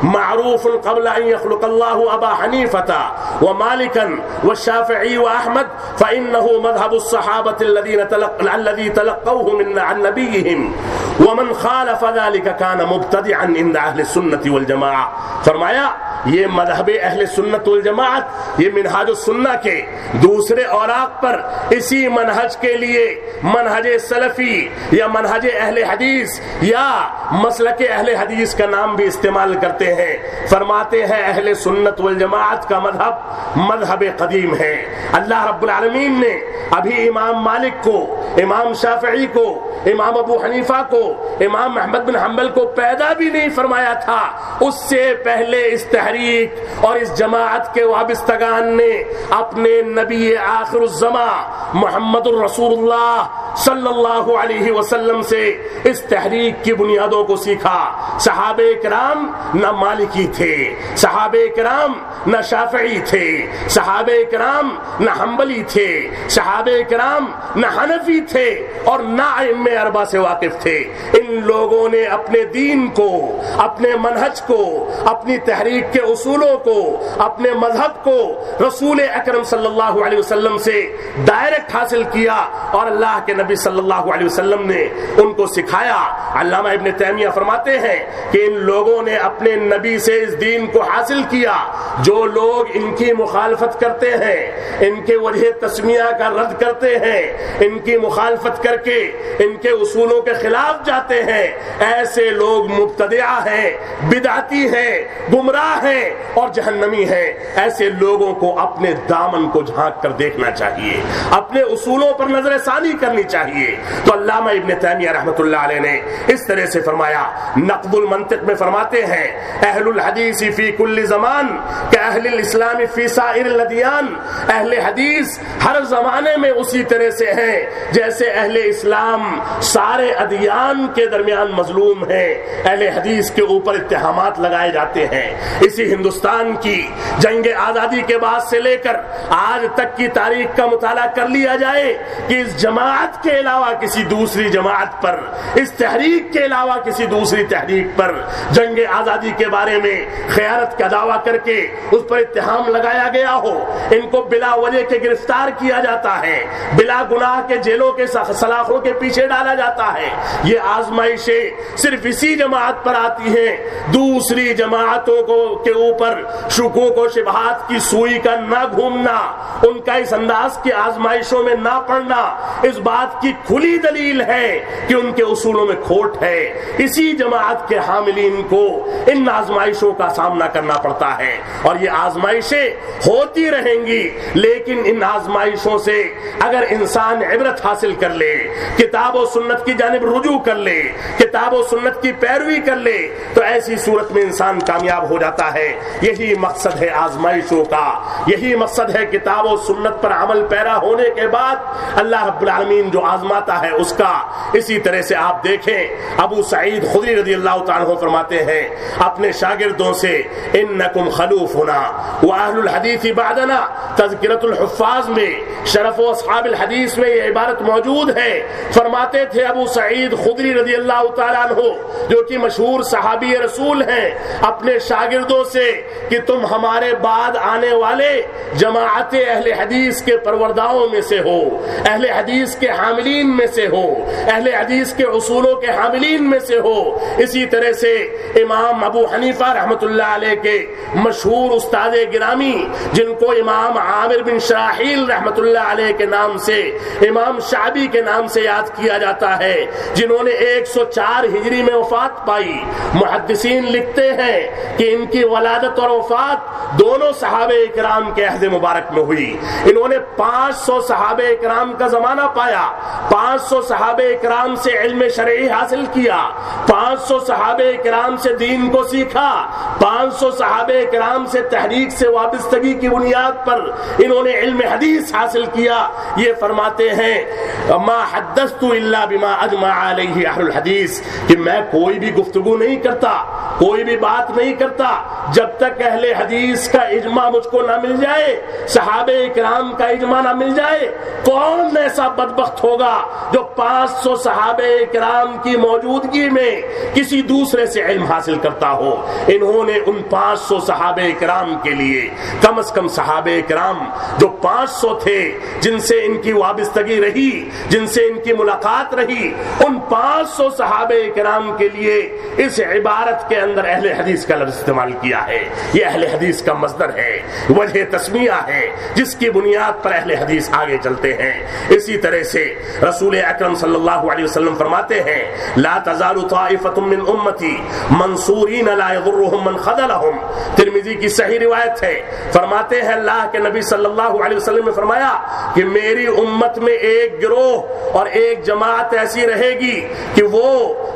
معروف قبل ان يخلق الله ابا حنیفہ ومالکا والشافعی واحمد فانه مذهب الصحابة الذي تلقوه عن نبيهم ومن خالف ذلك كان مبتدعا عند اہل السنۃ والجماعہ۔ فرمایا یہ مذہب اہل سنت والجماعت، یہ منہاج السنہ کے دوسرے اوراق پر اسی منہج کے لیے منہج سلفی یا منہج اہل حدیث یا مسلک اہل حدیث کا نام بھی استعمال کرتے ہیں۔ فرماتے ہیں اہل سنت والجماعت کا مذہب قدیم ہے۔ اللہ رب العالمین نے ابھی امام مالک کو، امام شافعی کو، امام ابو حنیفہ کو، امام احمد بن حنبل کو پیدا بھی نہیں فرمایا تھا، اس سے پہلے اس تحریک اور اس جماعت کے وابستگان نے اپنے نبی آخر الزمان محمد الرسول اللہ صلی اللہ علیہ وسلم سے اس تحریک کی بنیادوں کو سیکھا۔ صحابہ کرام نہ مالکی تھے، صحابہ کرام نہ شافعی تھے، صحابہ کرام نہ حنبلی تھے، صحابہ کرام نہ حنفی تھے اور نہ ائمہ اربعہ سے واقف تھے۔ ان لوگوں نے اپنے دین کو، اپنے منہج کو، اپنی تحریک کے اصولوں کو، اپنے مذہب کو رسول اکرم صلی اللہ علیہ وسلم سے ڈائریکٹ حاصل کیا اور اللہ کے نبی صلی اللہ علیہ وسلم نے ان کو سکھایا۔ علامہ ابن تیمیہ فرماتے ہیں کہ ان لوگوں نے اپنے نبی سے اس دین کو حاصل کیا۔ جو لوگ ان کی مخالفت کرتے ہیں، ان کے وجہ تسمیہ کا رد کرتے ہیں، ان کی مخالفت کر کے ان کے اصولوں کے خلاف جاتے ہیں، ایسے لوگ مبتدعہ ہیں، بدعتی ہیں، گمراہ ہیں اور جہنمی ہیں۔ ایسے لوگوں کو اپنے دامن کو جھانک کر دیکھنا چاہیے، اپنے اصولوں پر نظر ثانی کرنی چاہیے۔ تو علامہ ابن تیمیہ رحمۃ اللہ علیہ نے اس طرح سے فرمایا، نقد المنطق میں فرماتے ہیں اہل الحدیث فی کل زمان کاہل الاسلام فی سائر الادیان، اہل حدیث ہر زمانے میں اسی طرح سے ہیں جیسے اہل اسلام سارے ادیان کے درمیان مظلوم ہیں۔ اہل حدیث کے اوپر اتہامات لگائے جاتے ہیں۔ اسی ہندوستان کی جنگ آزادی کے بعد سے لے کر آج تک کی تاریخ کا مطالعہ کر لیا جائے کہ اس جماعت کے علاوہ کسی دوسری جماعت پر، اس تحریک کے علاوہ کسی دوسری تحریک پر جنگ آزادی کے بارے میں خیانت کا دعویٰ کر کے اس پر اتہام لگایا گیا ہو، ان کو بلا وجہ کے گرفتار کیا جاتا ہے، بلا گناہ کے جیلوں کے سلاخوں کے پیچھے ڈالا جاتا ہے۔ یہ آزمائشیں صرف اسی جماعت پر آتی ہیں، دوسری جماعتوں کے اوپر شکوک و شبہات کی سوئی کا نہ گھومنا، ان کا اس انداز کی آزمائشوں میں نہ پڑنا اس بات کی کھلی دلیل ہے کہ ان کے اصولوں میں کھوٹ ہے۔ اسی جماعت کے حاملین کو ان آزمائشوں کا سامنا کرنا پڑتا ہے، اور یہ آزمائشیں ہوتی رہیں گی، لیکن ان آزمائشوں سے اگر انسان عبرت حاصل کر لے، کتاب و سنت کی جانب رجوع کر لے، کتاب و سنت کی پیروی کر لے، تو ایسی صورت میں انسان کامیاب ہو جاتا ہے۔ یہی مقصد ہے آزمائشوں کا، یہی مقصد ہے کتاب و سنت پر عمل پیرا ہونے کے بعد اللہ رب العالمین جو آزماتا ہے اس کا۔ اسی طرح سے آپ دیکھیں ابو سعید خدری رضی اللہ تعالیٰ عنہ فرماتے ہیں اپنے شاگردوں سے، انکم خلوفنا واہل الحدیث بعدنا، تذکرۃ الحفاظ میں شرف و اصحاب الحدیث میں یہ عبارت موجود ہے۔ فرماتے تھے ابو سعید خدری رضی اللہ تعالیٰ عنہ جو کہ مشہور صحابی رسول ہیں، اپنے شاگردوں سے کہ تم ہمارے بعد آنے والے جماعت اہل حدیث کے پرورداؤں میں سے ہو، اہل حدیث کے حاملین میں سے ہو، اہل حدیث کے اصولوں کے حاملین میں سے ہو۔ اسی طرح سے امام ابو حنیفہ رحمۃ اللہ علیہ کے مشہور استاد گرامی جن کو امام عامر بن شراحیل رحمۃ اللہ علیہ کے نام سے، امام شعبی کے نام سے یاد کیا جاتا ہے، جنہوں نے 104 ہجری میں وفات پائی۔ محدثین لکھتے ہیں کہ ان کی ولادت اور وفات دونوں صحابہ اکرام کے عہد مبارک میں ہوئی۔ انہوں نے 500 صحابہ اکرام کا زمانہ پایا، 500 صحابہ اکرام سے علم شرعی حاصل کیا، 500 صحابہ اکرام سے دین کو سیکھا، 500 صحابہ اکرام سے تحریک سے وابستگی کی بنیاد پر انہوں نے علم حدیث حاصل کیا۔ یہ فرماتے ہیں ما حدثت الا بما اجمع علیہ اہل الحدیث، کہ میں کوئی بھی گفتگو نہیں کرتا، کوئی بھی بات نہیں کرتا جب تک اہل حدیث کا اجماع مجھ کو نہ مل جائے، صحابہ اکرام کا اجماع نہ مل جائے۔ کون ایسا بدبخت ہوگا جو 500 صحابہ اکرام کی موجودگی میں کسی دوسرے سے علم حاصل کرتا ہو؟ انہوں نے ان 500 صحابہ اکرام کے لیے، کم از کم صحابہ اکرام جو 500 تھے جن سے ان کی وابستگی رہی، جن سے ان کی ملاقات رہی، ان 500 صحابہ اکرام کے لیے اس عبارت کے اندر اہل حدیث کا لفظ استعمال کیا ہے۔ یہ اہل حدیث کا مصدر ہے، وجہ تسمیہ ہے جس کی بنیاد پر اہل حدیث آگے چلتے ہیں۔ اسی طرح سے رسول اکرم صلی اللہ علیہ وسلم فرماتے ہیں لا تزال طائفة من امتی منصورین لا یضرهم من خذلهم، ترمذی کی صحیح روایت ہے۔ فرماتے ہیں اللہ کے نبی صلی اللہ علیہ وسلم نے فرمایا کہ میری امت میں ایک گروہ اور ایک جماعت ایسی رہے گی کہ وہ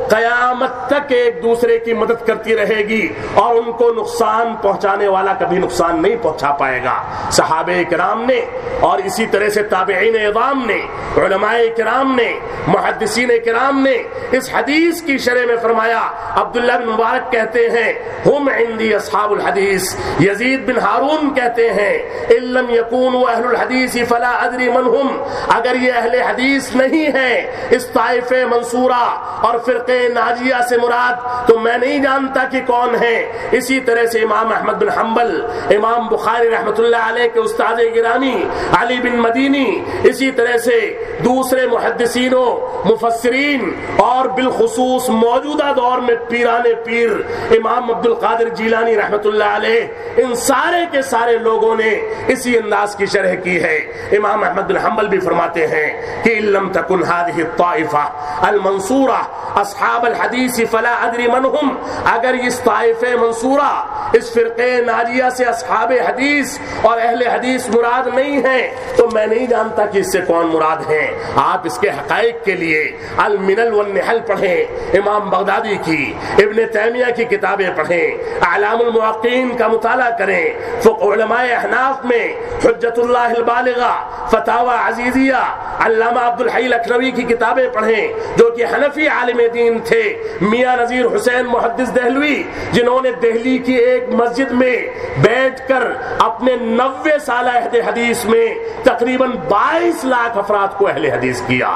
قیامت تک ایک دوسرے کی مدد کرتی رہے گی اور ان کو نقصان پہنچانے والا کبھی نقصان نہیں پہنچا پائے گا۔ صحابہ کرام نے اور اسی طرح سے تابعین اعظام نے، علماء کرام نے، محدثین کرام نے اس حدیث کی شرح میں فرمایا، عبداللہ بن مبارک کہتے ہیں ہم عندی اصحاب الحدیث، یزید بن ہارون کہتے ہیں ان لم یکونوا اہل الحدیث فلا ادری من ہم، اگر یہ اہل حدیث نہیں ہے اس طائفہ منصورہ اور فرقہ ناجیہ سے مراد تو میں نہیں جانتا کہ کون ہے۔ اسی طرح سے امام احمد بن حنبل، امام بخاری رحمۃ اللہ علیہ کے استاد گرامی علی بن مدینی، اسی طرح سے دوسرے محدثینوں، مفسرین اور بالخصوص موجودہ دور میں پیران پیر امام عبد القادر جیلانی رحمۃ اللہ علیہ، ان سارے کے سارے لوگوں نے اسی انداز کی شرح کی ہے۔ امام احمد بن حنبل بھی فرماتے ہیں کہ ان لم تکن هذه الطائفہ المنصورہ اصحاب الحدیث فلا ادری من هم، اگر اس طائفہ منصورہ، اس فرقہ ناجیہ سے اصحاب حدیث اور اہل حدیث مراد نہیں ہیں تو میں نہیں جانتا کہ اس سے کون مراد ہیں۔ آپ اس کے حقائق کے لیے الملل والنحل پڑھیں، امام بغدادی کی، ابن تیمیہ کی کتابیں پڑھیں، اعلام الموقعین کا مطالعہ کریں، فقہ علماء احناف میں حجت اللہ البالغہ، فتاوی عزیزیہ، علامہ عبدالحی لکھنوی کی کتابیں پڑھیں جو کہ حنفی عالم دین تھے، میاں نذیر حسین محدث دہلوی جنہوں نے دہلی کی ایک مسجد میں بیٹھ کر اپنے 90 سالہ عہد حدیث میں تقریباً 22 لاکھ افراد کو اہل حدیث کیا۔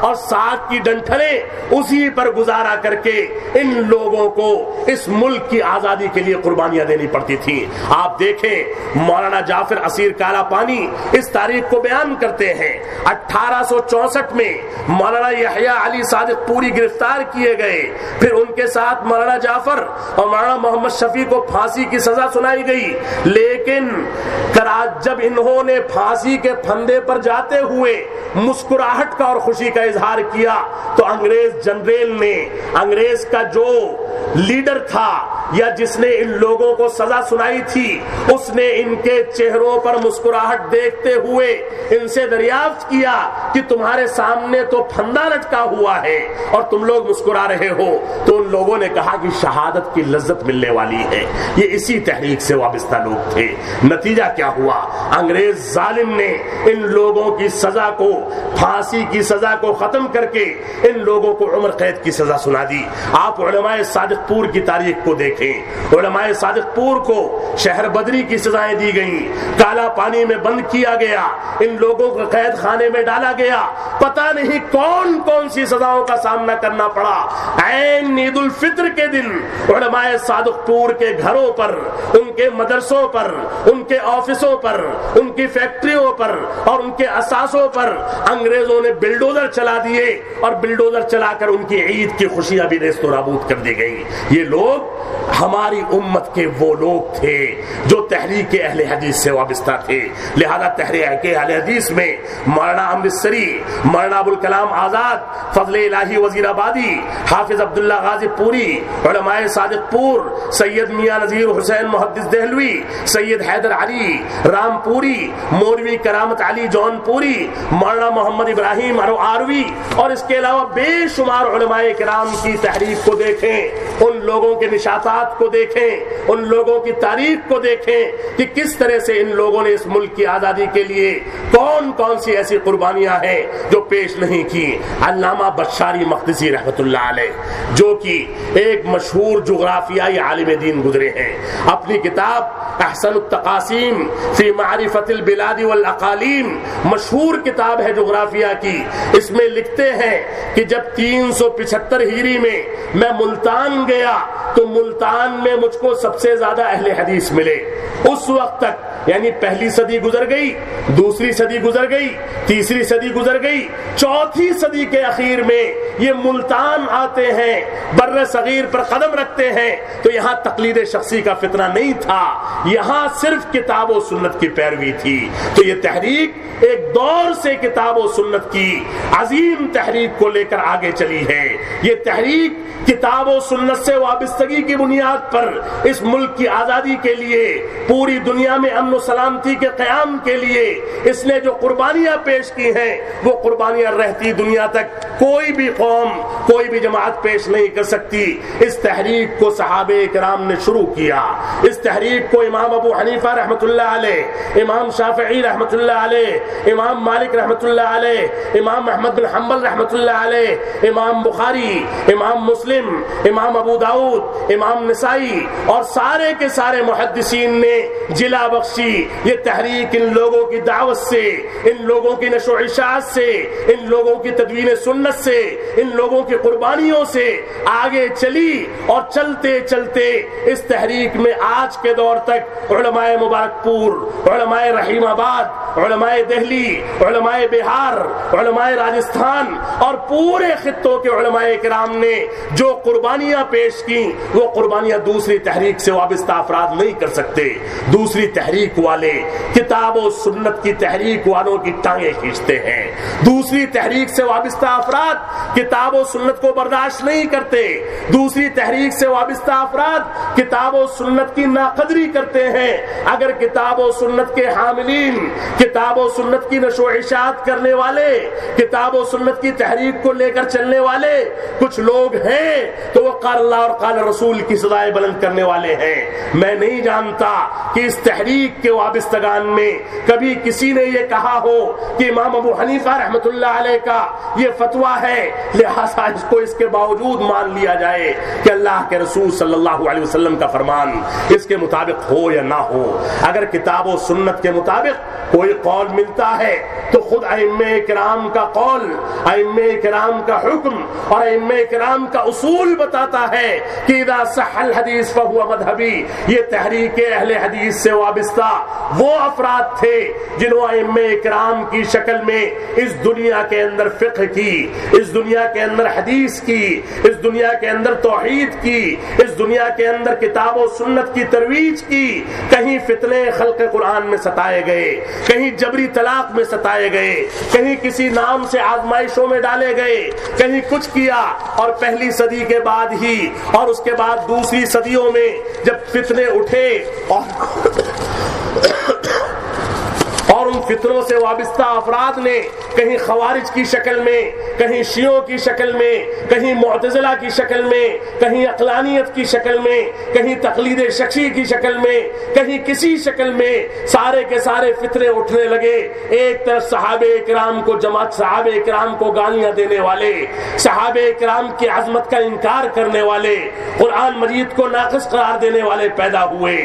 اور ساگ کی ڈنٹھلیں اسی پر گزارا کر کے ان لوگوں کو اس ملک کی آزادی کے لیے قربانیاں دینی پڑتی تھیں. آپ دیکھیں مولانا جعفر اسیر کالا پانی اس تاریخ کو بیان کرتے ہیں. 1864 میں مولانا یحییٰ علی صادق پوری گرفتار کیے گئے. پھر ان کے ساتھ مولانا جعفر اور مولانا محمد شفیع کو پھانسی کی سزا سنائی گئی. لیکن جب انہوں نے پھانسی کے پھندے پر جاتے ہوئے مسکراہٹ کا اور خوشی کا اظہار کیا تو انگریز جنرل نے، انگریز کا جو لیڈر تھا یا جس نے ان لوگوں کو سزا سنائی تھی، اس نے ان کے چہروں پر مسکراہٹ دیکھتے ہوئے ان سے دریافت کیا کہ تمہارے سامنے تو پھندا لٹکا ہوا ہے اور تم لوگ مسکرا رہے ہو. تو ان لوگوں نے کہا کہ شہادت کی لذت ملنے والی ہے. یہ اسی تحریک سے وابستہ لوگ تھے. نتیجہ کیا ہوا؟ انگریز ظالم نے ان لوگوں کی سزا کو، پھانسی کی سزا کو ختم کر کے ان لوگوں کو عمر قید کی سزا سنا دی. آپ علماء صادق پور کی تاریخ کو دیکھیں. علماء صادق پور کو شہر بدری کی سزائیں دی گئیں، کالا پانی میں بند کیا گیا، ان لوگوں کو قید خانے میں ڈالا گیا. پتہ نہیں کون کون سی سزاؤں کا سامنا کرنا پڑا. عین عید الفطر کے دن علماء صادق پور کے گھروں پر، ان کے مدرسوں پر، ان کے آفسوں پر، ان کی فیکٹریوں پر اور ان کے اثاثوں پر انگریزوں نے بلڈوزر چلا دیے اور بلڈوزر چلا کر ان کی عید کی خوشیاں بھی نیست و نابود کر دی گئی. یہ لوگ ہماری امت کے وہ لوگ تھے جو تحریک اہل حدیث سے وابستہ تھے. لہذا تحریک اہل حدیث میں مولانا امرتسری، مولانا ابوالکلام آزاد، فضل الہی وزیر آبادی، حافظ عبداللہ غازی پوری، علماء صادق پور، سید میاں نذیر حسین محدث دہلوی، سید حیدر علی رام پوری، مولوی کرامت علی جون پوری، مولانا محمد ابراہیم آروی اور اس کے علاوہ بے شمار علماء کرام کی تحریک کو دیکھیں، ان لوگوں کے نشاطات کو دیکھیں، ان لوگوں کی تاریخ کو دیکھیں کہ کس طرح سے ان لوگوں نے اس ملک کی آزادی کے لیے کون کون سی ایسی قربانیاں ہیں جو پیش نہیں کی. علامہ بشاری مقدسی رحمت اللہ علیہ جو کہ ایک مشہور جغرافیائی عالم دین گزرے ہیں، اپنی کتاب احسن التقاسیم فی معرفت البلاد والاقالیم، مشہور کتاب ہے جغرافیہ کی، اس میں لکھتے ہیں کہ جب 375 ہجری میں میں ملتان گیا تو ملتان میں مجھ کو سب سے زیادہ اہل حدیث ملے. اس وقت تک یعنی پہلی صدی گزر گئی، دوسری صدی گزر گئی، تیسری صدی گزر گئی، چوتھی صدی کے اخیر میں یہ ملتان آتے ہیں، بر صغیر پر قدم رکھتے ہیں تو یہاں تقلید شخصی کا فتنہ نہیں تھا، یہاں صرف کتاب و سنت کی پیروی تھی. تو یہ تحریک ایک دور سے کتاب و سنت کی عظیم تحریک کو لے کر آگے چلی ہے. یہ تحریک کتاب و سنت سے وابستگی کی بنیاد پر اس ملک کی آزادی کے لیے، پوری دنیا میں امن و سلامتی کے قیام کے لیے اس نے جو قربانیاں پیش کی ہیں وہ قربانیاں رہتی دنیا تک کوئی بھی قوم، کوئی بھی جماعت پیش نہیں کر سکتی. اس تحریک کو صحابہ کرام نے شروع کیا. اس تحریک کو امام ابو حنیفہ رحمت اللہ علیہ، امام شافعی رحمت اللہ علیہ، امام مالک رحمت اللہ علیہ، امام احمد بن حنبل رحمت اللہ علیہ، امام بخاری، امام مسلم، امام ابو داؤد، امام نسائی اور سارے کے سارے محدثین نے جلا بخشی. یہ تحریک ان لوگوں کی دعوت سے، ان لوگوں کی نشر و اشاعت سے، ان لوگوں کی تدوین سنت سے، ان لوگوں کی قربانیوں سے آگے چلی اور چلتے چلتے اس تحریک میں آج کے دور تک علماء مبارک پور، علماء رحیم آباد، علماء دہلی، علماء بہار، علماء راجستھان اور پورے خطوں کے علماء کرام نے جو قربانیاں پیش کی وہ قربانیاں دوسری تحریک سے وابستہ افراد نہیں کر سکتے. دوسری تحریک والے کتاب و سنت کی تحریک والوں کی ٹانگیں کھینچتے ہیں. دوسری تحریک سے وابستہ افراد کتاب و سنت کو برداشت نہیں کرتے. دوسری تحریک سے وابستہ افراد کتاب و سنت کی ناقدری کرتے ہیں. اگر کتاب و سنت کے حاملین، کتاب و سنت کی نشر و اشاعت کرنے والے، کتاب و سنت کی تحریک کو لے کر چلنے والے کچھ لوگ ہیں تو وہ قال اللہ اور قال رسول کی صدائیں بلند کرنے والے ہیں. میں نہیں جانتا کہ اس تحریک کے وابستگان میں کبھی کسی نے یہ کہا ہو کہ امام ابو حنیفہ رحمت اللہ علیہ کا یہ فتویٰ ہے لہذا اس کو اس کے باوجود مان لیا جائے کہ اللہ کے رسول صلی اللہ علیہ وسلم کا فرمان اس کے مطابق ہو یا نہ ہو. اگر کتاب و سنت کے مطابق کوئی قول ملتا ہے تو خود ائمہ کرام کا قول، ائمہ کرام کا حکم اور ائمہ کرام کا اصول بتاتا ہے کہ اذا صح الحدیث فهو مذہبی. یہ تحریک اہل حدیث سے وابستہ وہ افراد تھے جنہوں ائمہ کرام کی شکل میں اس دنیا کے اندر فقہ کی، اس دنیا کے اندر حدیث کی، اس دنیا کے اندر توحید کی، اس دنیا کے اندر کتاب و سنت کی ترویج کی. کہیں فتنے خلق قرآن میں ستائے گئے، کہیں جبری طلاق میں ستائے گئے، کہیں کسی نام سے آزمائشوں میں ڈالے گئے، کہیں کچھ کیا. اور پہلی صدی کے بعد ہی اور اس کے بعد دوسری صدیوں میں جب فتنے اٹھے اور ان فتنوں سے وابستہ افراد نے کہیں خوارج کی شکل میں، کہیں شیعوں کی شکل میں، کہیں معتزلہ کی شکل میں، کہیں عقلانیت کی شکل میں، کہیں تقلید شخصی کی شکل میں، کہیں کسی شکل میں سارے کے سارے فتنے اٹھنے لگے. ایک طرف صحابہ کرام کو جماعت، صحابہ کرام کو گالیاں دینے والے، صحابہ کرام کی عظمت کا انکار کرنے والے، قرآن مجید کو ناقص قرار دینے والے پیدا ہوئے.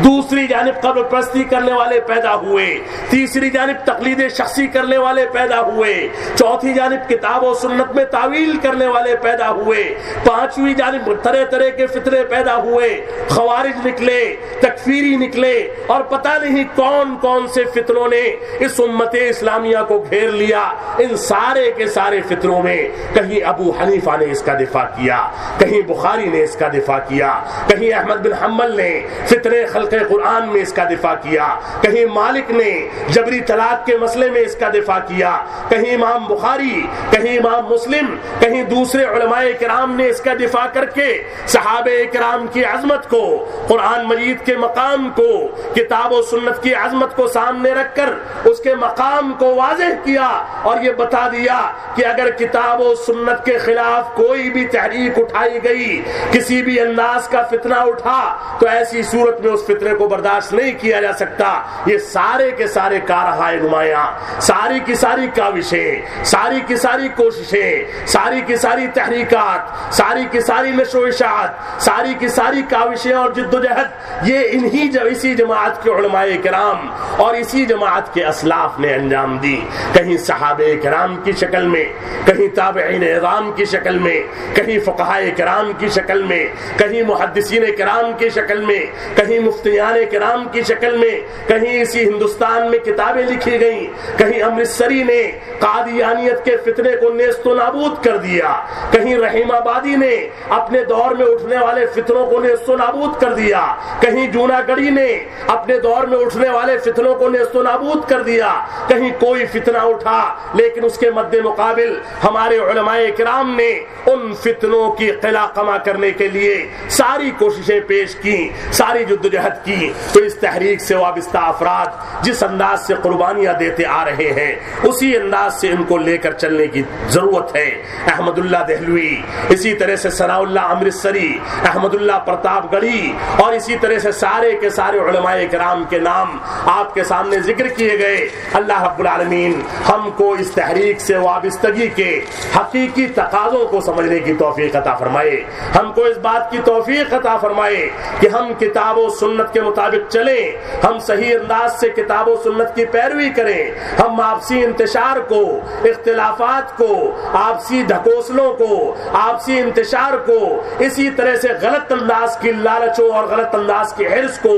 دوسری جانب قبر پرستی کرنے والے پیدا ہوئے. تیسری جانب تقلید شخصی کرنے والے پیدا ہوئے. چوتھی جانب کتاب و سنت میں تعویل کرنے والے پیدا ہوئے. پانچویں جانب طرح طرح کے فتنے پیدا ہوئے. خوارج نکلے، تکفیری نکلے، اور پتہ نہیں کون کون سے فتنوں نے اس امت اسلامیہ کو گھیر لیا. ان سارے کے سارے فتنوں میں کہیں ابو حنیفہ نے اس کا دفاع کیا، کہیں بخاری نے اس کا دفاع کیا، کہیں احمد بن حنبل نے فتنے خلق قرآن میں اس کا دفاع کیا، کہیں مالک نے جبری طلاق کے مسئلے میں اس کا دفاع کیا، کہیں امام بخاری، کہیں امام مسلم، کہیں دوسرے علماء کرام نے اس کا دفاع کر کے صحابہ کرام کی عظمت کو، قرآن مجید کے مقام کو، کتاب و سنت کی عظمت کو سامنے رکھ کر اس کے مقام کو واضح کیا اور یہ بتا دیا کہ اگر کتاب و سنت کے خلاف کوئی بھی تحریک اٹھائی گئی، کسی بھی انداز کا فتنہ اٹھا، تو ایسی صورت میں اس فتنے کو برداشت نہیں کیا جا سکتا. یہ سارے کے سارے کارہائے نمایاں، ساری کی ساری کاوشیں، ساری کی ساری کوششیں، ساری کی ساری تحریکات، ساری کی ساری نشر و اشاعت، ساری کی ساری کاوشیں اور جد و جہد یہ اسی جماعت کے علماء کرام اور اسی جماعت کے اسلاف نے انجام دی. کہیں صحابہ کرام کی شکل میں، کہیں تابعین اعظام کی شکل میں، کہیں فقہائے کرام کی شکل میں، کہیں محدثین کرام کی شکل میں، کہیں مفتیان کرام کی شکل میں، کہیں اسی ہندوستان میں کتابیں لکھی گئیں، کہیں امرتسری نے قادیانیت کے فتنے کو نیست و نابود کر دیا، کہیں رحیم آبادی نے اپنے دور میں اٹھنے والے فتنوں کو نیست و نابود کر دیا، کہیں جوناگڑھی نے اپنے دور میں اٹھنے والے فتنوں کو نیست و نابود کر دیا. کہیں کوئی فتنہ اٹھا لیکن اس کے مد مقابل ہمارے علماء کرام نے ان فتنوں کی قلع قمع کرنے کے لیے ساری کوششیں پیش کی، ساری جدوجہد کی. تو اس تحریک سے وابستہ افراد جس انداز سے قربانیاں دیتے آ رہے ہیں اسی انداز سے ان کو لے کر چلنے کی ضرورت ہے. احمد اللہ دہلوی، اسی طرح سے ثناء اللہ امرتسری، احمد اللہ پرتاپ گڑھی، اور اسی طرح سے سارے کے سارے علماء کرام کے نام آپ کے سامنے ذکر کیے گئے. اللہ رب العالمین ہم کو اس تحریک سے وابستگی کے حقیقی تقاضوں کو سمجھنے کی توفیق عطا فرمائے. ہم کو اس بات کی توفیق عطا فرمائے کہ ہم کتاب و سنت کے مطابق چلیں، ہم صحیح انداز سے کتاب و سنت کی پیروی کریں، ہم آپسی انتشار کو، اختلافات کو، آپسی ڈھکوسلوں کو، آپسی انتشار کو، اسی طرح سے غلط انداز کی لالچوں اور غلط انداز کی حرص کو،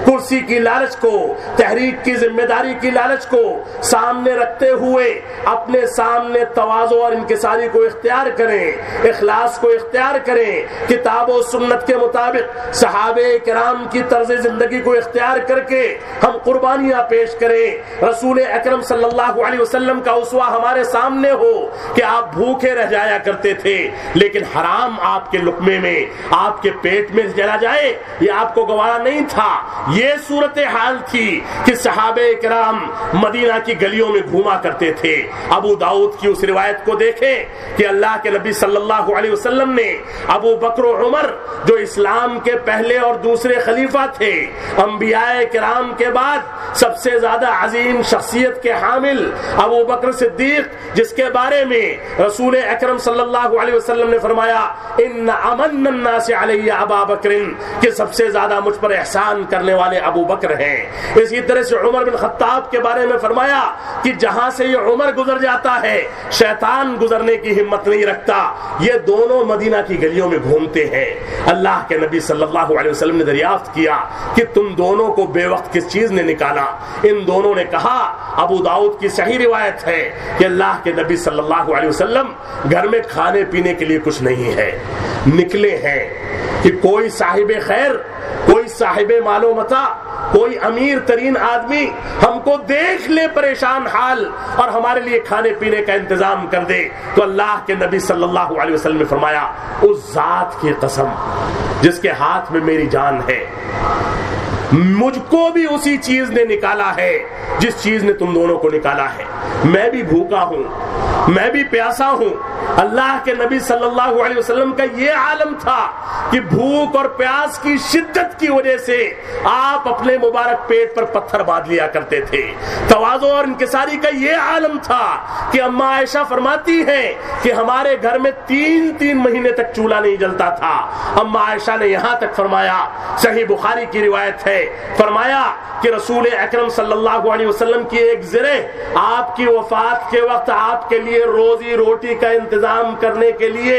کرسی کی لالچ کو، تحریک کی ذمہ داری کی لالچ کو سامنے رکھتے ہوئے اپنے سامنے تواضع اور انکساری کو اختیار کریں، اخلاص کو اختیار کریں، کتاب و سنت کے مطابق صحابہ کرام کی طرز زندگی کو اختیار کر کے ہم قربانیاں پیش کریں. رسول اکرم صلی اللہ علیہ وسلم کا اسوہ ہمارے سامنے ہو کہ آپ بھوکے رہ جایا کرتے تھے لیکن حرام آپ کے لقمے میں، آپ کے پیٹ میں چلا جائے یہ آپ کو گوارا نہیں تھا. یہ صورتحال تھی کہ صحابہ کرام مدینہ کی گلیوں میں گھوما کرتے تھے. ابو داؤد کی اس روایت کو دیکھیں کہ اللہ کے نبی صلی اللہ علیہ وسلم نے ابو بکر و عمر جو اسلام کے پہلے اور دوسرے خلیفہ تھے، انبیاء کرام کے بعد سب سے زیادہ عظیم شخصیت کے حامل ابو بکر صدیق، جس کے بارے میں رسول اکرم صلی اللہ علیہ وسلم نے فرمایا ان امن الناس علی ابا بکر، کہ سب سے زیادہ مجھ پر احسان کرنے والے ابو بکر ہیں۔ اسی طرح سے عمر بن خطاب کے بارے میں فرمایا کہ جہاں سے یہ عمر گزر جاتا ہے شیطان گزرنے کی ہمت نہیں رکھتا، یہ دونوں مدینہ کی گلیوں میں گھومتے ہیں۔ اللہ کے نبی صلی اللہ علیہ وسلم نے دریافت کیا کہ تم دونوں کو بے وقت کس چیز نے نکالا؟ ان دونوں نے کہا، ابو داؤد کی صحیح روایت ہے کہ اللہ کے نبی صلی اللہ علیہ وسلم گھر میں کھانے پینے کے لیے کچھ نہیں ہے، نکلے ہیں کہ کوئی صاحب خیر، کوئی صاحب مال و متاع، کوئی امیر ترین آدمی ہم کو دیکھ لے پریشان حال اور ہمارے لیے کھانے پینے کا انتظام کر دے۔ تو اللہ کے نبی صلی اللہ علیہ وسلم نے فرمایا اس ذات کی قسم جس کے ہاتھ میں میری جان ہے، مجھ کو بھی اسی چیز نے نکالا ہے جس چیز نے تم دونوں کو نکالا ہے۔ میں بھی بھوکا ہوں، میں بھی پیاسا ہوں۔ اللہ کے نبی صلی اللہ علیہ وسلم کا یہ عالم تھا کہ بھوک اور پیاس کی شدت کی وجہ سے آپ اپنے مبارک پیٹ پر پتھر باندھ لیا کرتے تھے۔ تواضع اور انکساری کا یہ عالم تھا کہ اما عائشہ فرماتی ہیں کہ ہمارے گھر میں 3 مہینے تک چولہا نہیں جلتا تھا۔ اما عائشہ نے یہاں تک فرمایا، صحیح بخاری کی روایت ہے، فرمایا کہ رسول اکرم صلی اللہ علیہ وسلم کی ایک زرہ آپ کی وفات کے وقت آپ کے لیے روزی روٹی کا انتظام کرنے کے لیے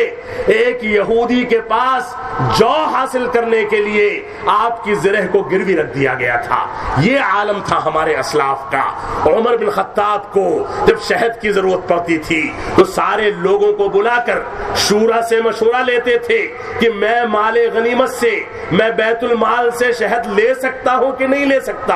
ایک یہودی کے پاس جو حاصل کرنے کے لیے آپ کی زرہ کو گروی رکھ دیا گیا تھا۔ یہ عالم تھا ہمارے اسلاف کا۔ عمر بن خطاب کو جب شہد کی ضرورت پڑتی تھی تو سارے لوگوں کو بلا کر شورا سے مشورہ لیتے تھے کہ میں مال غنیمت سے، میں بیت المال سے شہد لے سکتا ہوں کہ نہیں لے سکتا۔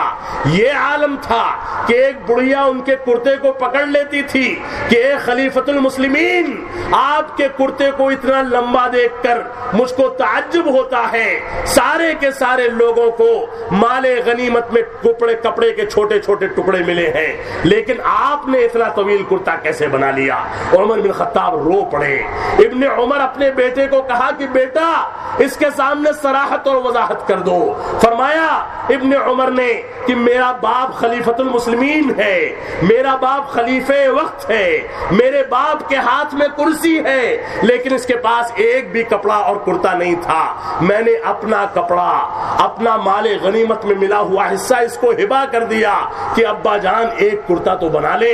یہ عالم تھا کہ ایک بڑھیا ان کے کرتے کو پکڑ لیتی تھی کہ اے خلیفۃ المسلمین، آپ کے کرتے کو اتنا لمبا دیکھ کر مجھ کو تعجب ہوتا ہے، سارے کے سارے لوگوں کو مال غنیمت میں کپڑے کے چھوٹے چھوٹے ٹکڑے ملے ہیں، لیکن آپ نے اتنا طویل کرتا کیسے بنا لیا؟ عمر بن خطاب رو پڑے۔ ابن عمر اپنے بیٹے کو کہا کہ بیٹا اس کے سامنے صراحت اور وضاحت کر دو۔ فرمایا ابن عمر نے کہ میرا باپ خلیفۃ المسلمین ہے، میرا باپ خلیفہ وقت ہے، میرے باپ کے ہاتھ میں کرسی ہے، لیکن اس کے پاس ایک بھی کپڑا اور کرتا نہیں تھا۔ میں نے اپنا کپڑا، اپنا مال غنیمت میں ملا ہوا حصہ اس کو ہبا کر دیا کہ ابا جان ایک کرتا تو بنا لے،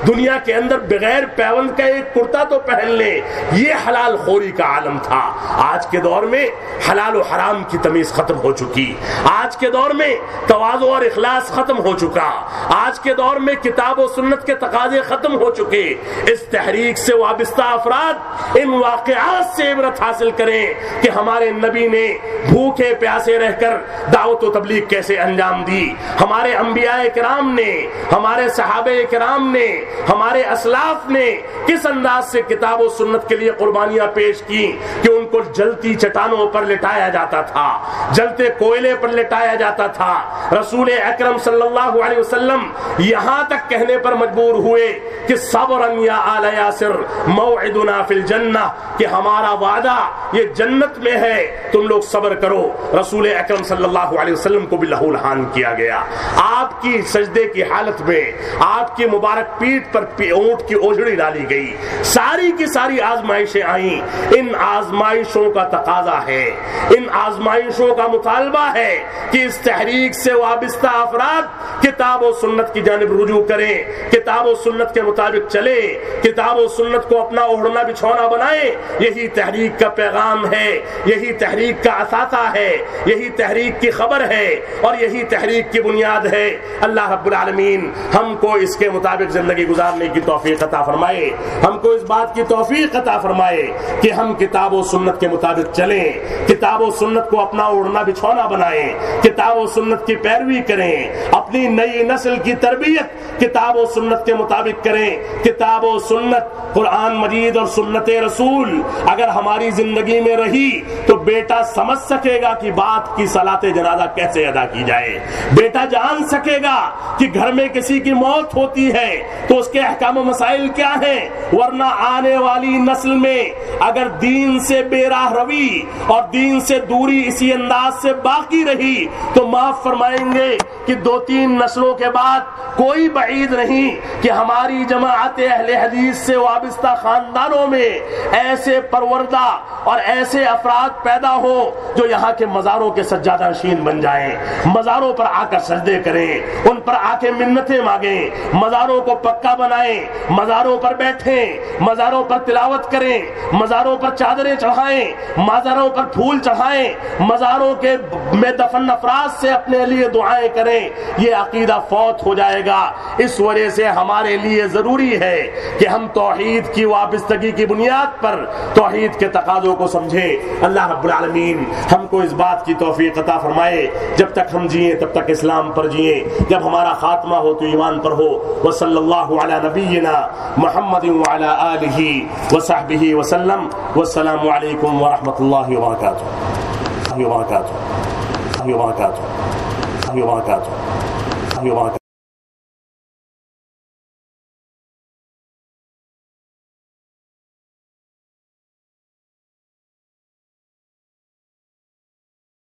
دنیا کے اندر بغیر پیوند کا ایک کرتا تو پہن لے۔ یہ حلال خوری کا عالم تھا۔ آج کے دور میں حلال و حرام کی تمیز ختم ہو چکی، آج کے دور میں تواضع اور اخلاص ختم ہو چکا، آج کے دور میں کتاب و سنت کے تقاضے ختم ہو چکے۔ اس تحریک سے وابستہ افراد ان واقعات سے عبرت حاصل کریں کہ ہمارے نبی نے بھوکے پیاسے رہ کر دعوت و تبلیغ کیسے انجام دی، ہمارے انبیاء کرام نے، ہمارے صحابہ کرام نے، ہمارے اسلاف نے کس انداز سے کتاب و سنت کے لیے قربانیاں پیش کی کہ ان کو جلتی چٹانوں پر لٹایا جاتا تھا، جلتے کوئلے پر لٹایا جاتا تھا۔ رسول اکرم صلی اللہ علیہ وسلم یہاں تک کہنے پر مجبور ہوئے کہ صبرن یا آل یاسر موعدنا فی الجنہ، کہ ہمارا وعدہ یہ جنت میں ہے، تم لوگ صبر کرو۔ رسول اکرم صلی اللہ علیہ وسلم کو بھی لہو لہان کیا گیا۔ آپ کی سجدے کی حالت میں آپ کی مبارک پیٹھ پر اونٹ کی اوجھڑی ڈالی گئی، ساری کی ساری آزمائشیں آئیں۔ ان آزمائشوں کا تقاضا ہے، ان آزمائشوں کا مطالبہ ہے کہ اس تحریک سے وابستہ افراد کتاب و سنت کی جانب رجوع کریں، کتاب و سنت کے مطابق چلیں، کتاب و سنت کو اپنا اوڑھنا بچھونا بنائیں۔ یہی تحریک کا پیغام ہے، یہی تحریک کا اثاثہ ہے، یہی تحریک کی خبر ہے اور یہی تحریک کی بنیاد ہے۔ اللہ رب العالمین ہم کو اس کے مطابق زندگی گزارنے کی توفیق عطا فرمائے، ہم کو اس بات کی توفیق عطا فرمائے کہ ہم کتاب و سنت کے مطابق چلیں، کتاب و سنت کو اپنا اوڑھنا بچھونا بنائیں، کتاب و سنت کی پیروی کریں، اپنی نئی نسل کی تربیت کتاب و سنت کے مطابق کریں۔ کتاب و سنت، قرآن مجید اور سنت رسول اگر ہماری زندگی میں رہی تو بیٹا سمجھ سکے گا کہ باپ کی صلاۃ جنازہ کیسے ادا کی جائے، بیٹا جان سکے گا کہ گھر میں کسی کی موت ہوتی ہے تو اس کے احکام و مسائل کیا ہیں۔ ورنہ آنے والی نسل میں اگر دین سے بے راہ روی اور دین سے دوری اسی انداز سے باقی رہی تو معاف فرمائیں گے کہ 2-3 3 نسلوں کے بعد کوئی بعید نہیں کہ ہماری جماعت اہل حدیث سے وابستہ خاندانوں میں ایسے پروردہ اور ایسے افراد پیدا ہو جو یہاں کے مزاروں کے سجادہ نشین بن جائیں، مزاروں پر آ کر سجدے کریں، ان پر آ کے منتیں مانگیں، مزاروں کو پکا بنائیں، مزاروں پر بیٹھیں، مزاروں پر تلاوت کریں، مزاروں پر چادریں چڑھائیں، مزاروں پر پھول چڑھائیں، مزاروں کے میں دفن افراد سے اپنے لیے دعائیں کریں۔ یہ عقیدہ فوت ہو جائے گا۔ اس وجہ سے ہمارے لیے ضروری ہے کہ ہم توحید کی وابستگی کی بنیاد پر توحید کے تقاضوں کو سمجھیں۔ اللہ رب العالمین ہم کو اس بات کی توفیق عطا فرمائے، جب تک ہم جئیں تب تک اسلام پر جئیں، جب ہمارا خاتمہ ہو تو ایمان پر ہو۔ وصلی اللہ علی نبینا محمد وعلی آلہ وصحبہ وسلم۔ والسلام علیکم ورحمۃ اللہ وبرکاتہ۔